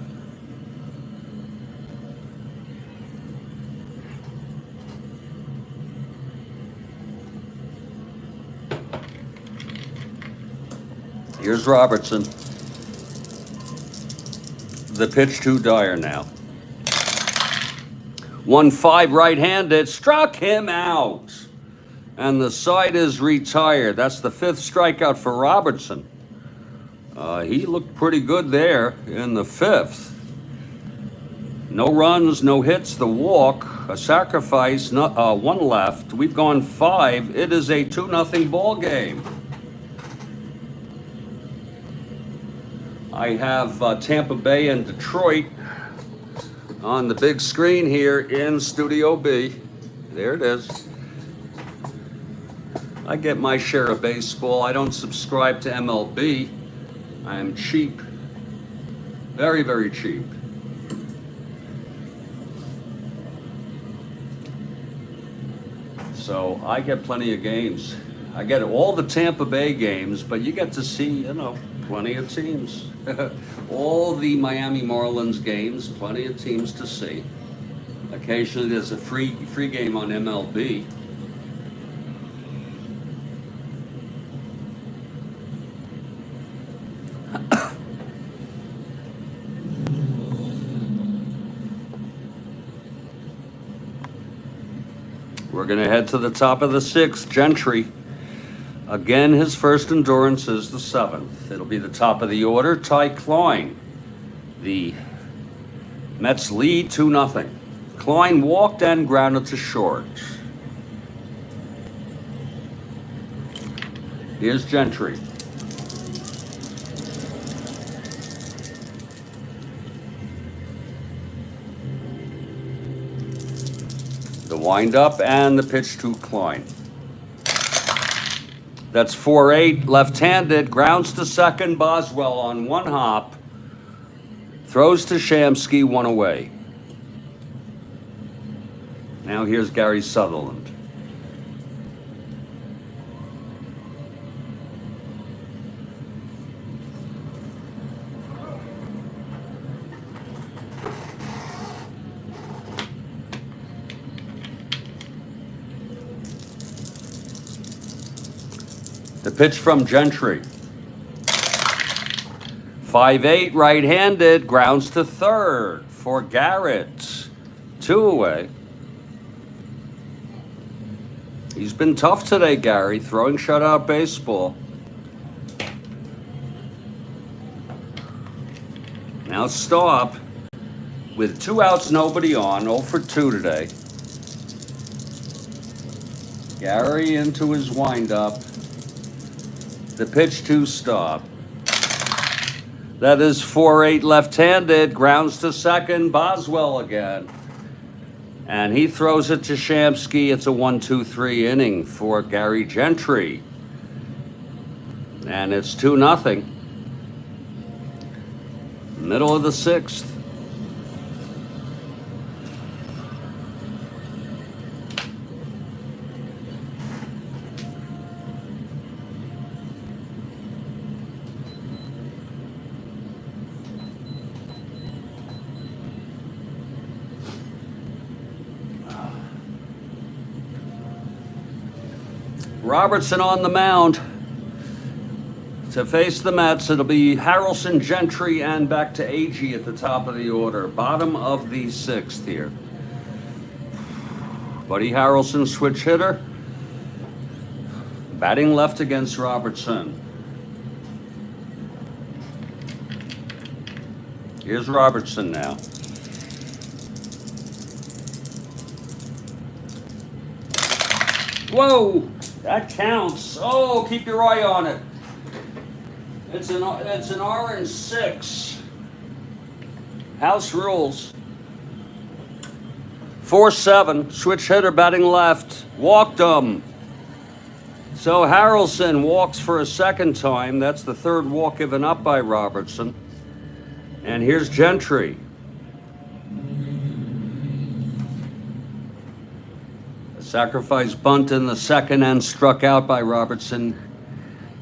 Here's Robertson. The pitch to Dyer now. 1-5 right-handed, struck him out. And the side is retired. That's the 5th strikeout for Robertson. He looked pretty good there in the 5th. No runs, no hits, the walk, a sacrifice, 1 left. We've gone 5. It is a 2-0 ball game. I have Tampa Bay and Detroit on the big screen here in Studio B. There it is. I get my share of baseball. I don't subscribe to MLB. I am cheap. Very, very cheap. So I get plenty of games. I get all the Tampa Bay games, but you get to see, plenty of teams. All the Miami Marlins games, plenty of teams to see. Occasionally there's a free game on MLB. We're going to head to the top of the 6th. Gentry. Again, his first endurance is the 7th. It'll be the top of the order. Ty Klein. The Mets lead 2-0. Klein walked and grounded to short. Here's Gentry. The windup and the pitch to Klein. That's 4-8, left-handed, grounds to second. Boswell on one hop. Throws to Shamsky, one away. Now here's Gary Sutherland. The pitch from Gentry. 5-8, right-handed, grounds to third for Garrett. 2 away. He's been tough today, Gary, throwing shutout baseball. Now Staub with 2 outs, nobody on, 0 for 2 today. Gary into his windup. The pitch to Staub. That is 4-8 left-handed, grounds to second, Boswell again. And he throws it to Shamsky. It's a 1-2-3 inning for Gary Gentry. And it's 2-0. Middle of the 6th. Robertson on the mound to face the Mets. It'll be Harrelson, Gentry, and back to Agee at the top of the order. Bottom of the 6th here. Buddy Harrelson, switch hitter. Batting left against Robertson. Here's Robertson now. Whoa! That counts. Oh, keep your eye on it. It's an orange 6. House rules. 4-7. Switch hitter batting left. Walked him. So Harrelson walks for a second time. That's the 3rd walk given up by Robertson. And here's Gentry. Sacrifice bunt in the 2nd and struck out by Robertson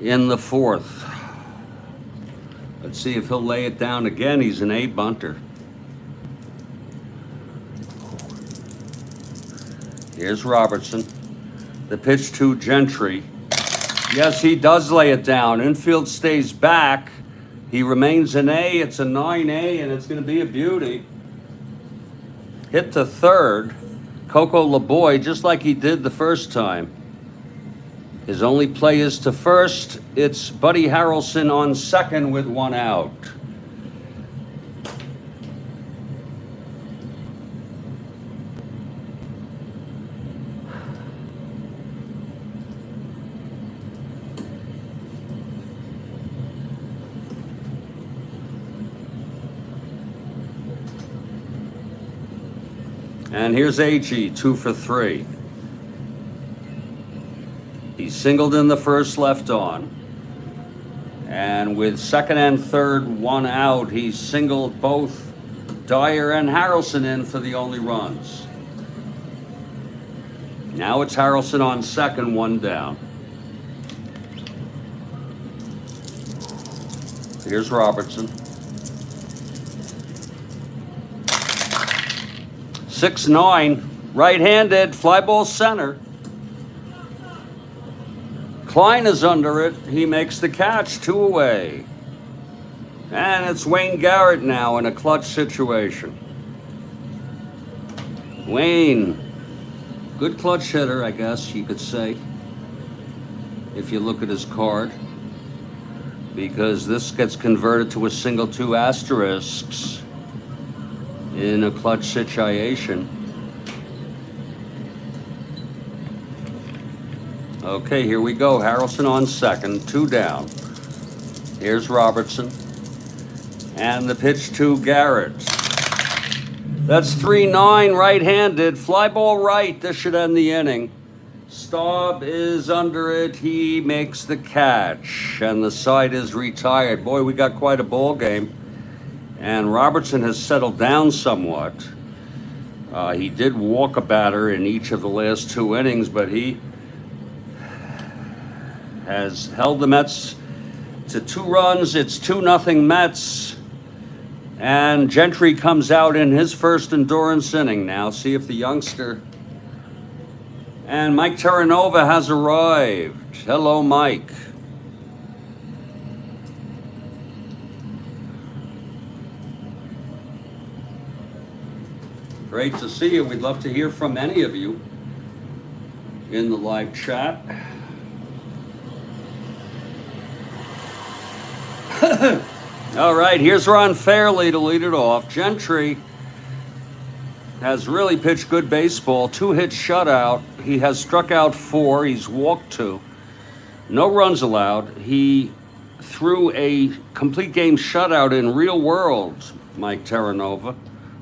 in the 4th. Let's see if he'll lay it down again. He's an A bunter. Here's Robertson. The pitch to Gentry. Yes, he does lay it down. Infield stays back. He remains an A. It's a 9A, and it's going to be a beauty. Hit to third. Coco LeBoy, just like he did the first time. His only play is to first. It's Buddy Harrelson on second with 1 out. And here's Agee, 2 for 3. He singled in the first, left on. And with 2nd and 3rd, 1 out, he singled both Dyer and Harrelson in for the only runs. Now it's Harrelson on second, 1 down. Here's Robertson. 6-9, right-handed, fly ball center. Klein is under it. He makes the catch, 2 away. And it's Wayne Garrett now in a clutch situation. Wayne, good clutch hitter, I guess you could say, if you look at his card, because this gets converted to a single 2 asterisks in a clutch situation. Okay, here we go. Harrelson on second, 2 down. Here's Robertson. And the pitch to Garrett. That's 3-9, right-handed. Fly ball right. This should end the inning. Staub is under it. He makes the catch. And the side is retired. Boy, we got quite a ball game. And Robertson has settled down somewhat. He did walk a batter in each of the last 2 innings, but he has held the Mets to 2 runs. It's 2-0 Mets. And Gentry comes out in his first endurance inning now. See if the youngster... And Mike Terranova has arrived. Hello, Mike. Great to see you. We'd love to hear from any of you in the live chat. All right, here's Ron Fairley to lead it off. Gentry has really pitched good baseball. 2-hit shutout. He has struck out 4. He's walked 2. No runs allowed. He threw a complete game shutout in real world, Mike Terranova.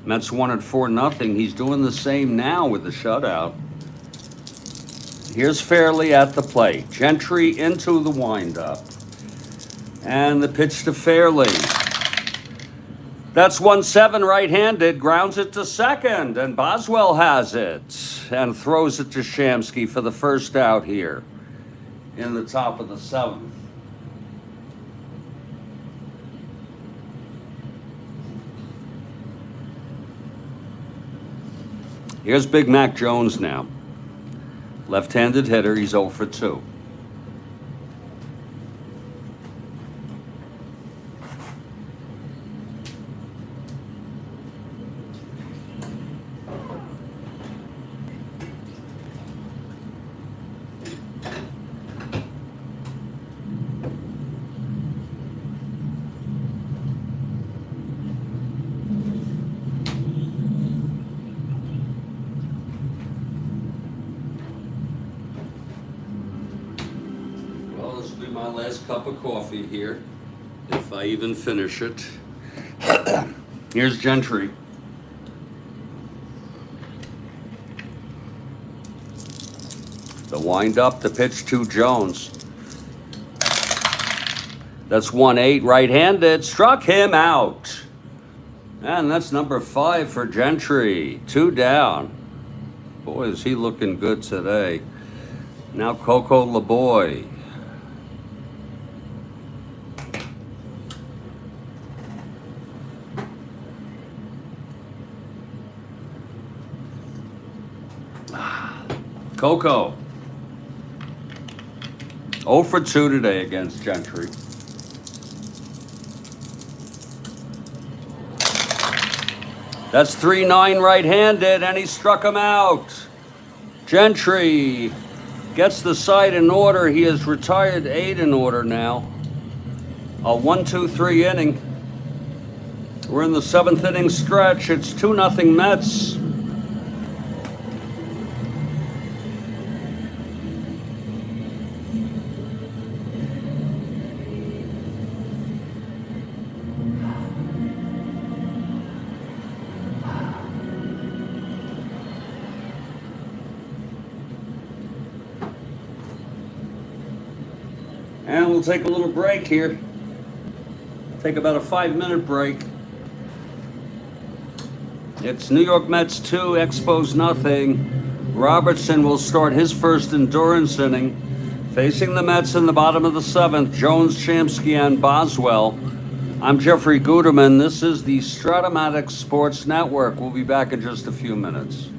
Mets won at 4-0. He's doing the same now with the shutout. Here's Fairley at the plate. Gentry into the windup. And the pitch to Fairley. That's 1-7, right-handed, grounds it to second, and Boswell has it, and throws it to Shamsky for the first out here in the top of the 7th. Here's Big Mac Jones now. Left-handed hitter, he's 0 for 2. My last cup of coffee here, if I even finish it. Here's Gentry. The wind up, the pitch to Jones. That's 1-8, right-handed, struck him out. And that's number 5 for Gentry. 2 down. Boy, is he looking good today. Now Coco LeBoy. Coco. 0 for 2 today against Gentry. That's 3-9 right-handed, and he struck him out. Gentry gets the side in order. He has retired 8 in order now. A 1-2-3 inning. We're in the 7th inning stretch. It's 2-0 Mets. And we'll take a little break here. Take about a 5-minute break. It's New York Mets 2, Expos nothing. Robertson will start his first endurance inning. Facing the Mets in the bottom of the 7th, Jones, Shamsky, and Boswell. I'm Jeffrey Guterman. This is the Strat-O-Matic Sports Network. We'll be back in just a few minutes.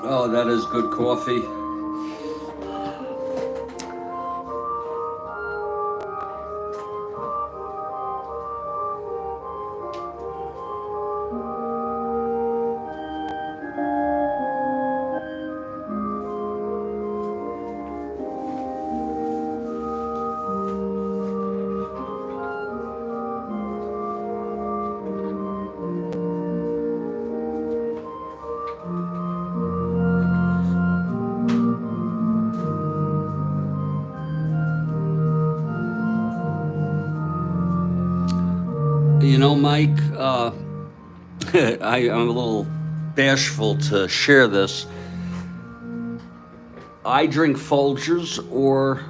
Oh, that is good coffee. You know, Mike, I'm a little bashful to share this. I drink Folgers or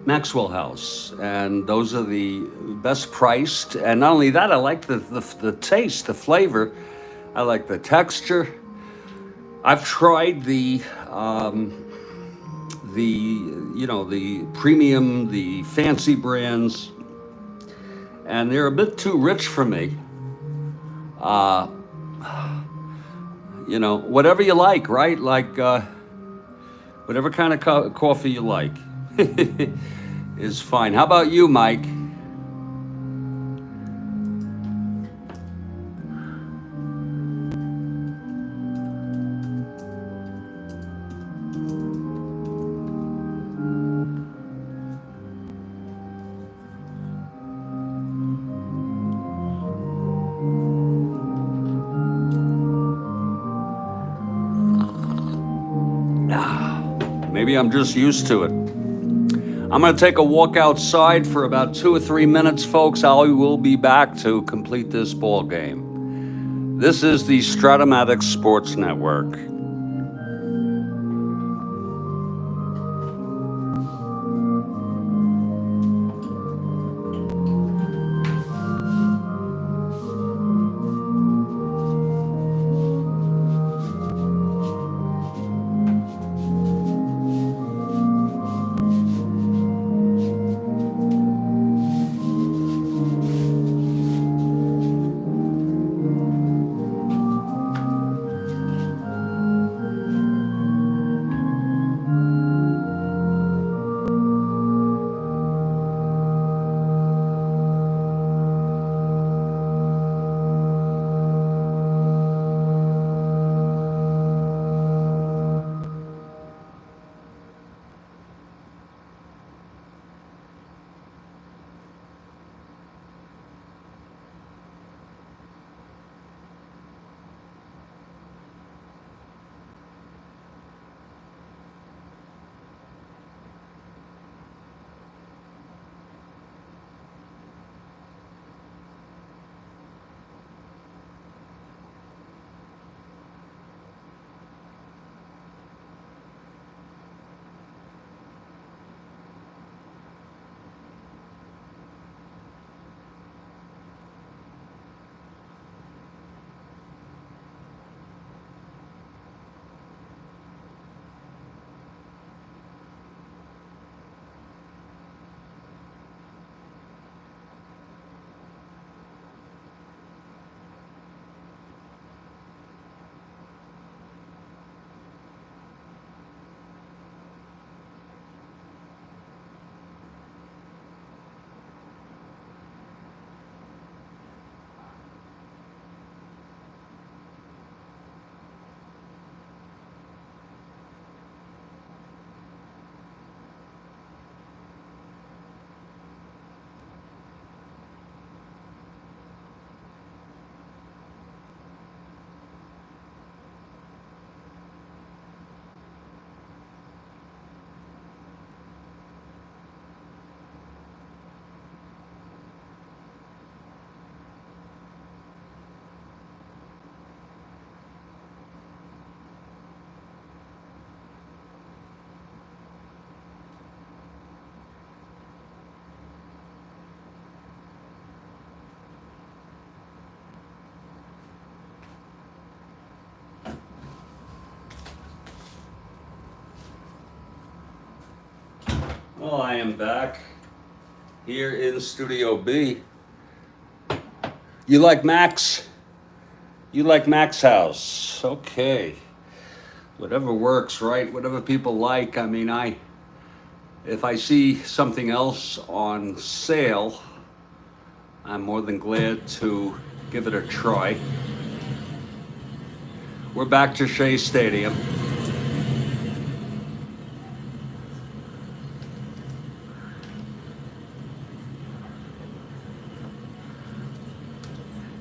Maxwell House, and those are the best priced. And not only that, I like the taste, the flavor. I like the texture. I've tried the premium, the fancy brands, and they're a bit too rich for me. Whatever you like, right? Like whatever kind of coffee you like is fine. How about you, Mike? Maybe I'm just used to it. I'm going to take a walk outside for about 2 or 3 minutes, folks. I will be back to complete this ball game. This is the Strat-O-Matic Sports Network. Well, I am back here in Studio B. You like Max? You like Mac's house? Okay. Whatever works, right? Whatever people like. I mean, if I see something else on sale, I'm more than glad to give it a try. We're back to Shea Stadium.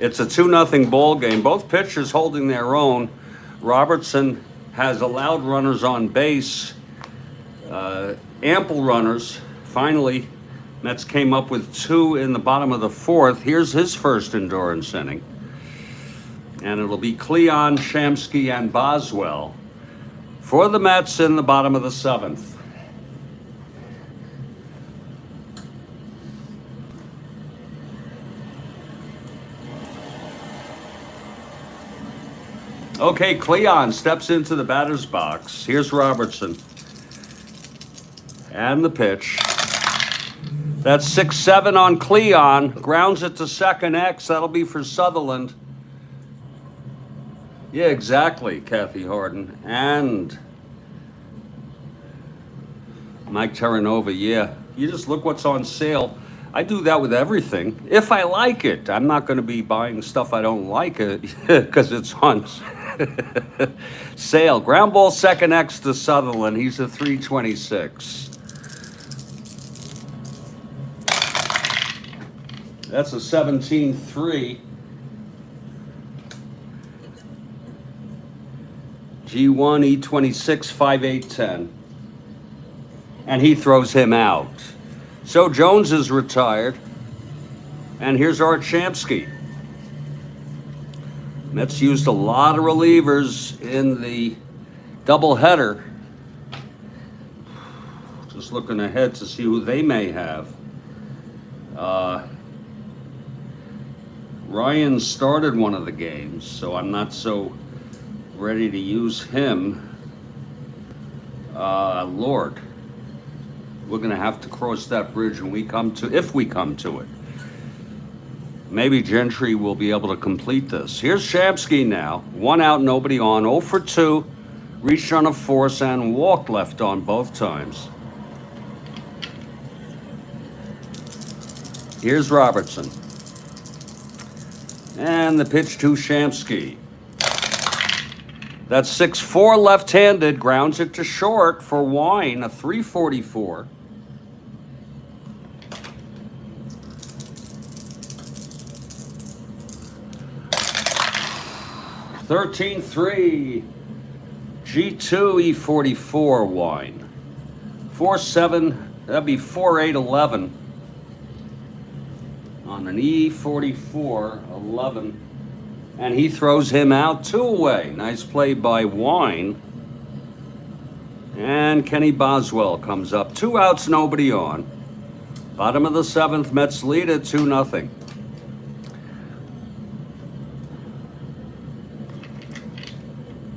It's a 2-0 ball game. Both pitchers holding their own. Robertson has allowed runners on base, ample runners. Finally, Mets came up with 2 in the bottom of the 4th. Here's his first endurance inning. And it'll be Cleon, Shamsky, and Boswell for the Mets in the bottom of the 7th. Okay, Cleon steps into the batter's box. Here's Robertson. And the pitch. That's 6-7 on Cleon. Grounds it to second X. That'll be for Sutherland. Yeah, exactly, Kathy Harden. And Mike Terranova, yeah. You just look what's on sale. I do that with everything. If I like it, I'm not going to be buying stuff I don't like it because it's on sale. Ground ball second X to Sutherland. He's a 326. That's a 17-3. G1, E26, 5-8-10. And he throws him out. So Jones is retired. And here's Art Shamsky. Mets used a lot of relievers in the doubleheader. Just looking ahead to see who they may have. Ryan started one of the games, so I'm not so ready to use him. Lord, we're going to have to cross that bridge when if we come to it. Maybe Gentry will be able to complete this. Here's Shamsky now. 1 out, nobody on. 0 for 2. Reached on a force and walked left on both times. Here's Robertson. And the pitch to Shamsky. That's 6-4 left-handed. Grounds it to short for Wine, a 344. $13-3. G2 E44 Wine. 4-7. That'd be 4-8-11. On an E44 11. And he throws him out 2 away. Nice play by Wine. And Kenny Boswell comes up. 2 outs, nobody on. Bottom of the 7th, Mets lead at 2-0.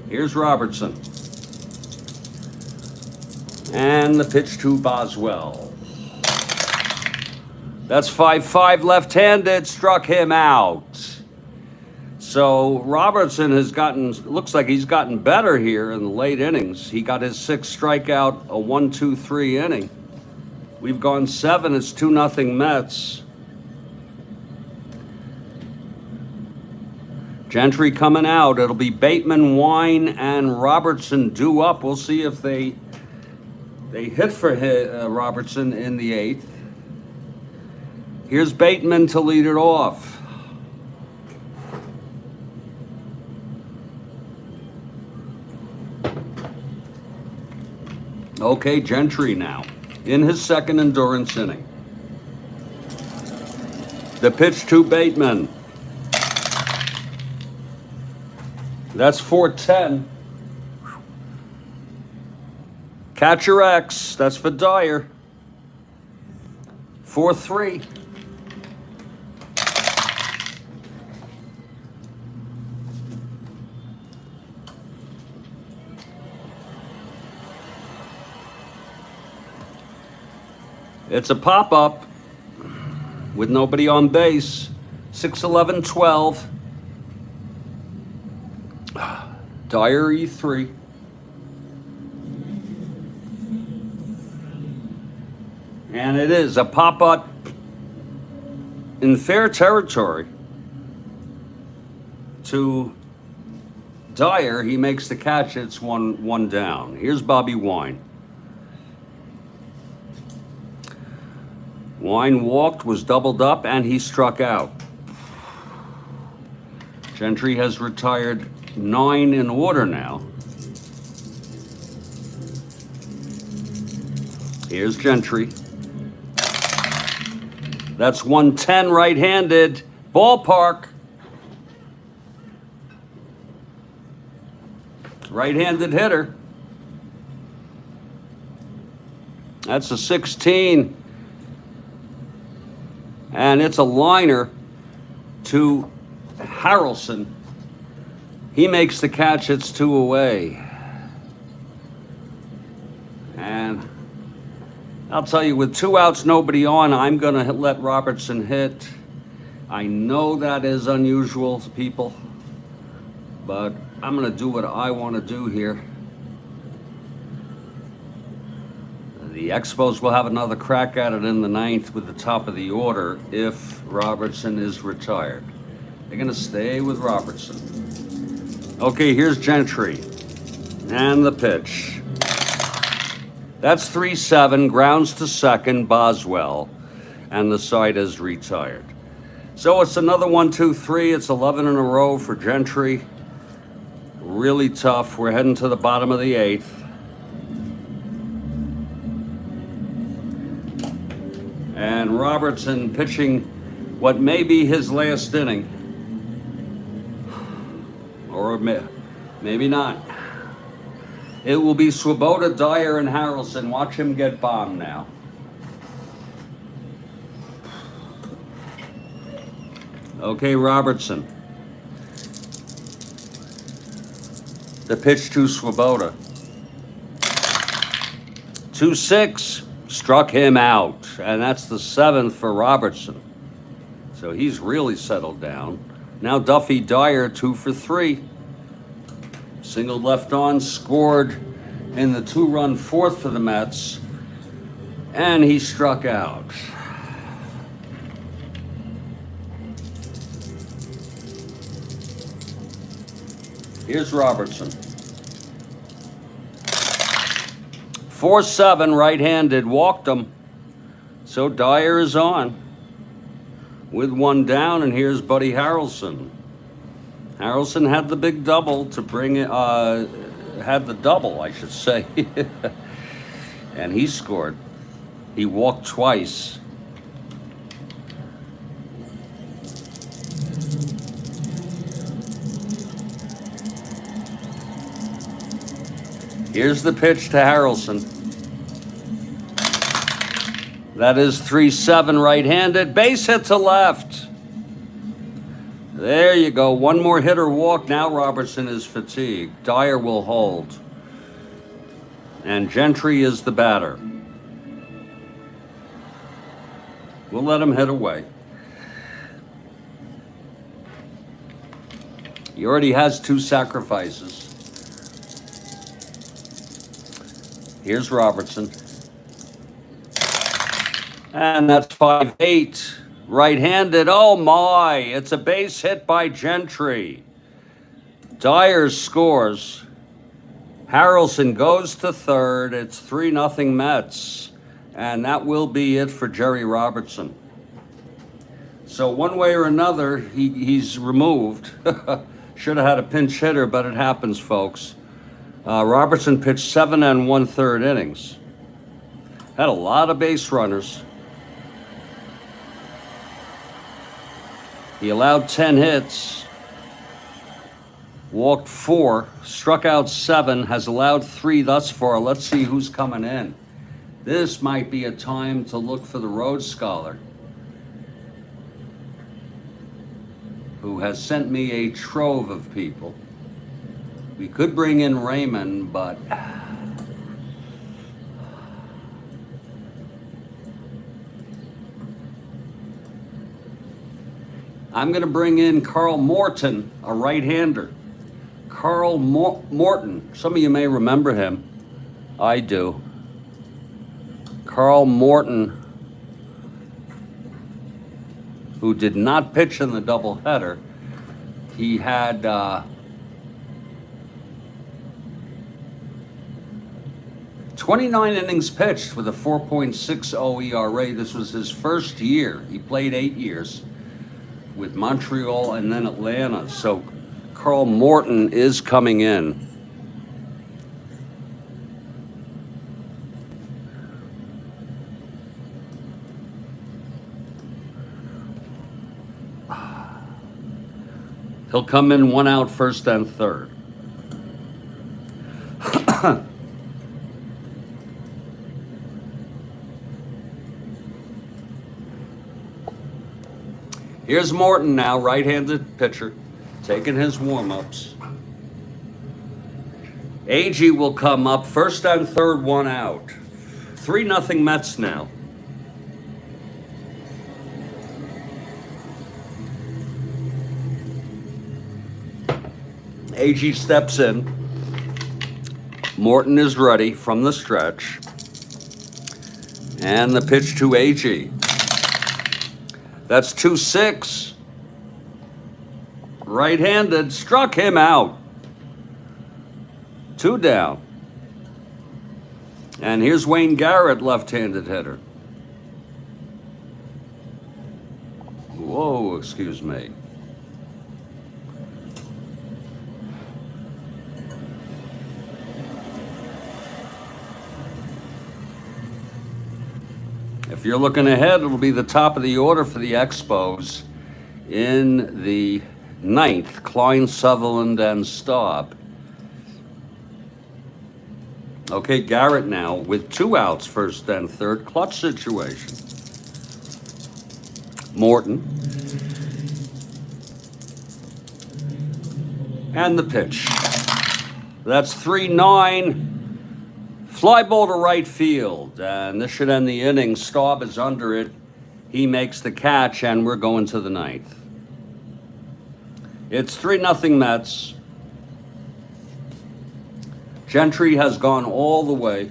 Here's Robertson. And the pitch to Boswell. That's 5-5 left-handed, struck him out. So Robertson looks like he's gotten better here in the late innings. He got his 6th strikeout, a 1-2-3 inning. We've gone 7, it's 2-0 Mets. Gentry coming out. It'll be Bateman, Wine, and Robertson due up. We'll see if they hit for Robertson in the 8th. Here's Bateman to lead it off. Okay, Gentry now in his 2nd endurance inning. The pitch to Bateman. That's 4-10. Catcher X. That's for Dyer. 4-3. It's a pop-up with nobody on base. 6-11-12. Dyer E3. And it is a pop-up in fair territory to Dyer. He makes the catch. It's one down. Here's Bobby Wine. Wine walked, was doubled up, and he struck out. Gentry has retired 9 in order now. Here's Gentry. That's 110 right-handed. Ballpark. Right-handed hitter. That's a 16. And it's a liner to Harrelson. He makes the catch. It's 2 away. And I'll tell you, with 2 outs, nobody on, I'm going to let Robertson hit. I know that is unusual, people, but I'm going to do what I want to do here. The Expos will have another crack at it in the 9th with the top of the order if Robertson is retired. They're going to stay with Robertson. Okay, here's Gentry. And the pitch. That's 3-7, grounds to second, Boswell. And the side is retired. So it's another 1-2-3. It's 11 in a row for Gentry. Really tough. We're heading to the bottom of the 8th. And Robertson pitching what may be his last inning. Or maybe not. It will be Swoboda, Dyer, and Harrelson. Watch him get bombed now. Okay, Robertson. The pitch to Swoboda. 2-6. Struck him out. And that's the 7th for Robertson. So he's really settled down. Now Duffy Dyer, 2 for 3. Single left on, scored in the 2-run 4th for the Mets. And he struck out. Here's Robertson. 4-7, right-handed, walked him. So Dyer is on with 1 down, and here's Buddy Harrelson. Harrelson had the big double to bring it, had the double, I should say. And he scored. He walked twice. Here's the pitch to Harrelson. That is 3-7, right-handed. Base hit to left. There you go. 1 more hitter walk. Now Robertson is fatigued. Dyer will hold. And Gentry is the batter. We'll let him hit away. He already has 2 sacrifices. Here's Robertson. And that's 5-8. Right-handed. Oh my, it's a base hit by Gentry. Dyer scores. Harrelson goes to third. It's 3-0 Mets. And that will be it for Jerry Robertson. So one way or another, he's removed. Should have had a pinch hitter, but it happens, folks. Robertson pitched 7 1/3 innings. Had a lot of base runners. He allowed 10 hits, walked 4, struck out 7, has allowed 3 thus far. Let's see who's coming in. This might be a time to look for the Rhodes Scholar, who has sent me a trove of people. We could bring in Raymond, but I'm going to bring in Karl Morton, a right-hander. Karl Morton. Some of you may remember him. I do. Karl Morton, who did not pitch in the doubleheader. He had 29 innings pitched with a 4.60 ERA. This was his first year. He played 8 years with Montreal and then Atlanta. So Karl Morton is coming in. He'll come in 1 out, first and third. Here's Morton now, right-handed pitcher, taking his warm-ups. Agee will come up, first and third, 1 out. 3-0 Mets now. Agee steps in. Morton is ready from the stretch. And the pitch to Agee. That's 2-6. Right-handed, struck him out. 2 down. And here's Wayne Garrett, left-handed hitter. Whoa, excuse me. If you're looking ahead, it'll be the top of the order for the Expos. In the 9th, Klein, Sutherland, and Staub. Okay, Garrett now with 2 outs, first and third. Clutch situation. Morton. And the pitch. That's 3-9. Fly ball to right field, and this should end the inning. Staub is under it. He makes the catch, and we're going to the 9th. It's 3-0 Mets. Gentry has gone all the way.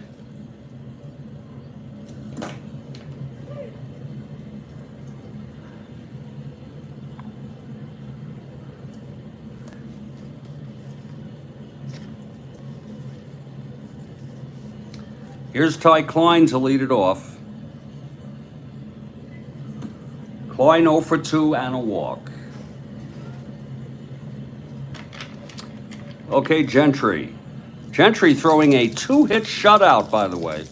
Here's Ty Klein to lead it off. Klein 0 for 2 and a walk. Okay, Gentry. Gentry throwing a 2-hit shutout, by the way.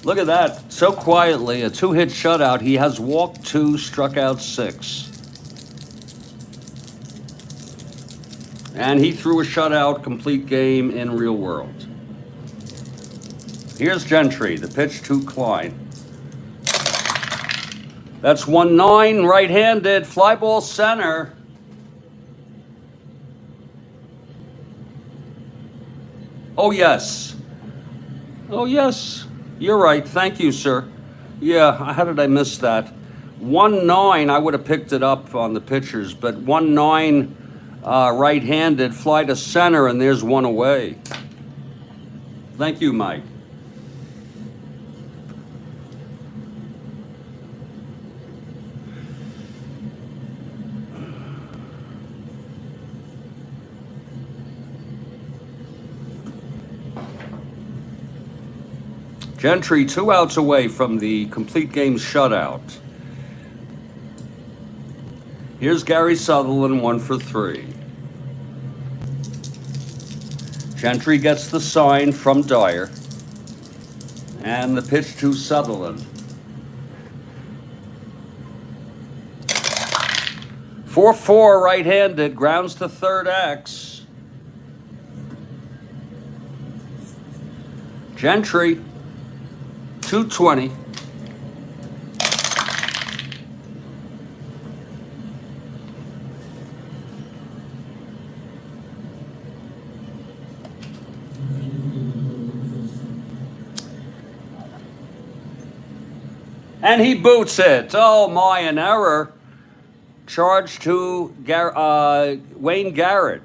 Look at that. So quietly, a 2-hit shutout. He has walked 2, struck out 6. And he threw a shutout, complete game in real world. Here's Gentry, the pitch to Klein. That's 1-9, right-handed, fly ball center. Oh, yes. Oh, yes. You're right. Thank you, sir. Yeah, how did I miss that? 1-9, I would have picked it up on the pitchers, but 1-9 right-handed, fly to center, and there's 1 away. Thank you, Mike. Gentry 2 outs away from the complete game shutout. Here's Gary Sutherland, 1 for 3. Gentry gets the sign from Dyer. And the pitch to Sutherland. 4-4 right-handed, grounds to third X. Gentry. 220. And he boots it. Oh my, an error. charge to Wayne Garrett.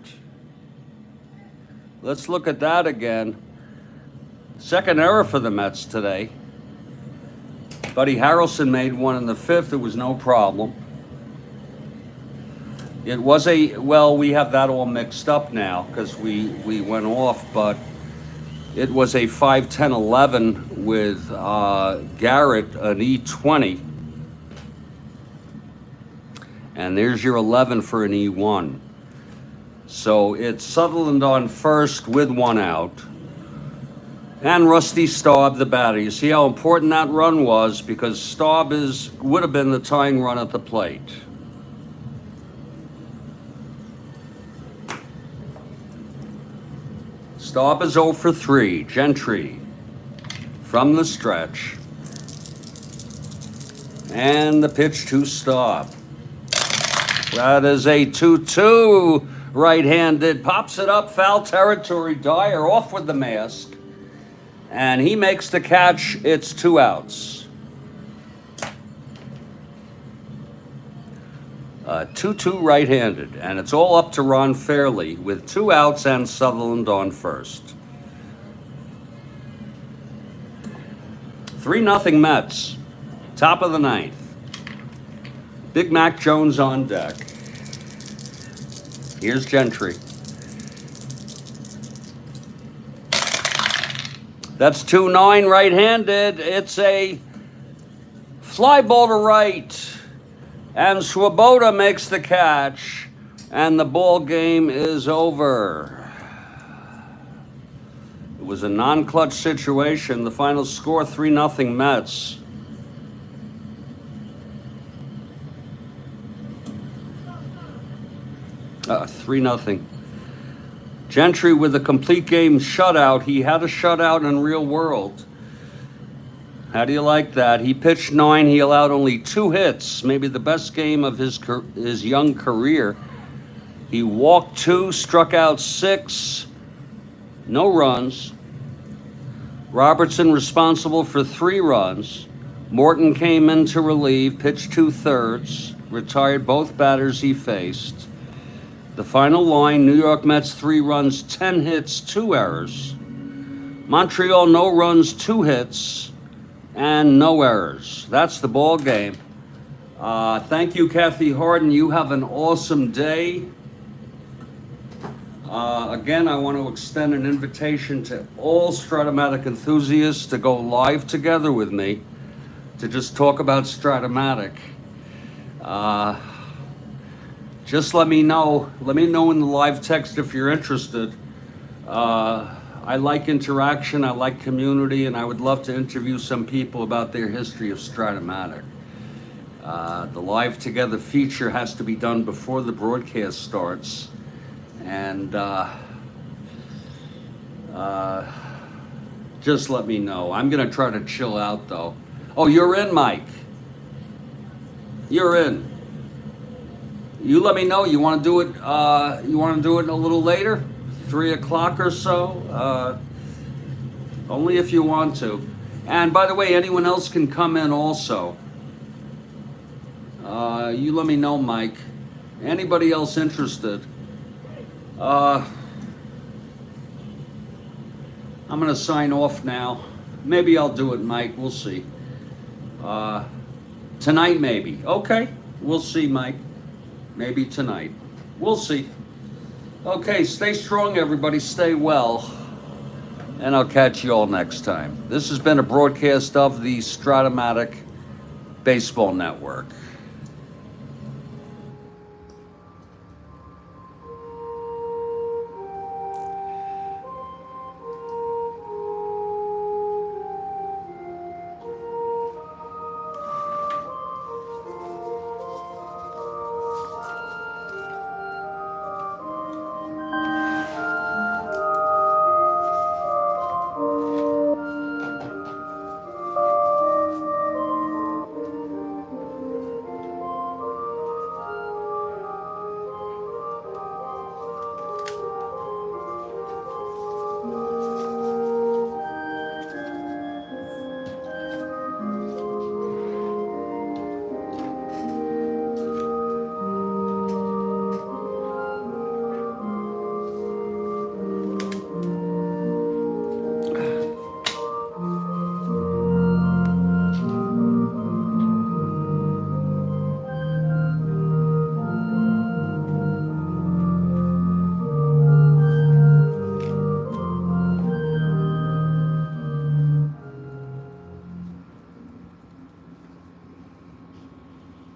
Let's look at that again. Second error for the Mets today. Buddy Harrelson made one in the fifth. It was no problem. It was well, we have that all mixed up now because we went off, but it was a 5-10-11 with Garrett, an E20. And there's your 11 for an E1. So it's Sutherland on first with one out. And Rusty Staub, the batter. You see how important that run was because Staub would have been the tying run at the plate. Staub is 0 for 3. Gentry from the stretch. And the pitch to Staub. That is a 2-2. Right-handed. Pops it up. Foul territory. Dyer off with the mask. And he makes the catch. It's 2 outs. 2-2 right-handed, and it's all up to Ron Fairley with 2 outs and Sutherland on first. 3-0 Mets. Top of the ninth. Big Mac Jones on deck. Here's Gentry. That's 2-9 right-handed. It's a fly ball to right. And Swoboda makes the catch, and the ball game is over. It was a non-clutch situation. The final score, 3-0 Mets. Uh, 3-0. Gentry with a complete game shutout. He had a shutout in real world. How do you like that? He pitched 9. He allowed only 2 hits, maybe the best game of his young career. He walked 2, struck out 6, no runs. Robertson responsible for 3 runs. Morton came in to relieve, pitched 2/3, retired both batters he faced. The final line, New York Mets 3 runs, 10 hits, 2 errors. Montreal, no runs, 2 hits. And no errors. That's the ball game. Thank you, Kathy Harden. You have an awesome day. Again, I want to extend an invitation to all Strat-O-Matic enthusiasts to go live together with me to just talk about Strat-O-Matic. Just let me know. Let me know in the live text if you're interested. I like interaction, I like community, and I would love to interview some people about their history of Strat-O-Matic. The Live Together feature has to be done before the broadcast starts. And just let me know. I'm going to try to chill out, though. Oh, you're in, Mike. You're in. You let me know. You want to do it? You want to do it a little later? 3 o'clock or so, only if you want to. And by the way, anyone else can come in also. You let me know, Mike. Anybody else interested? I'm gonna sign off now. Maybe I'll do it, Mike, we'll see. Tonight maybe, okay, we'll see, Mike. Maybe tonight, we'll see. Okay, stay strong, everybody. Stay well. And I'll catch you all next time. This has been a broadcast of the Strat-O-Matic Baseball Network.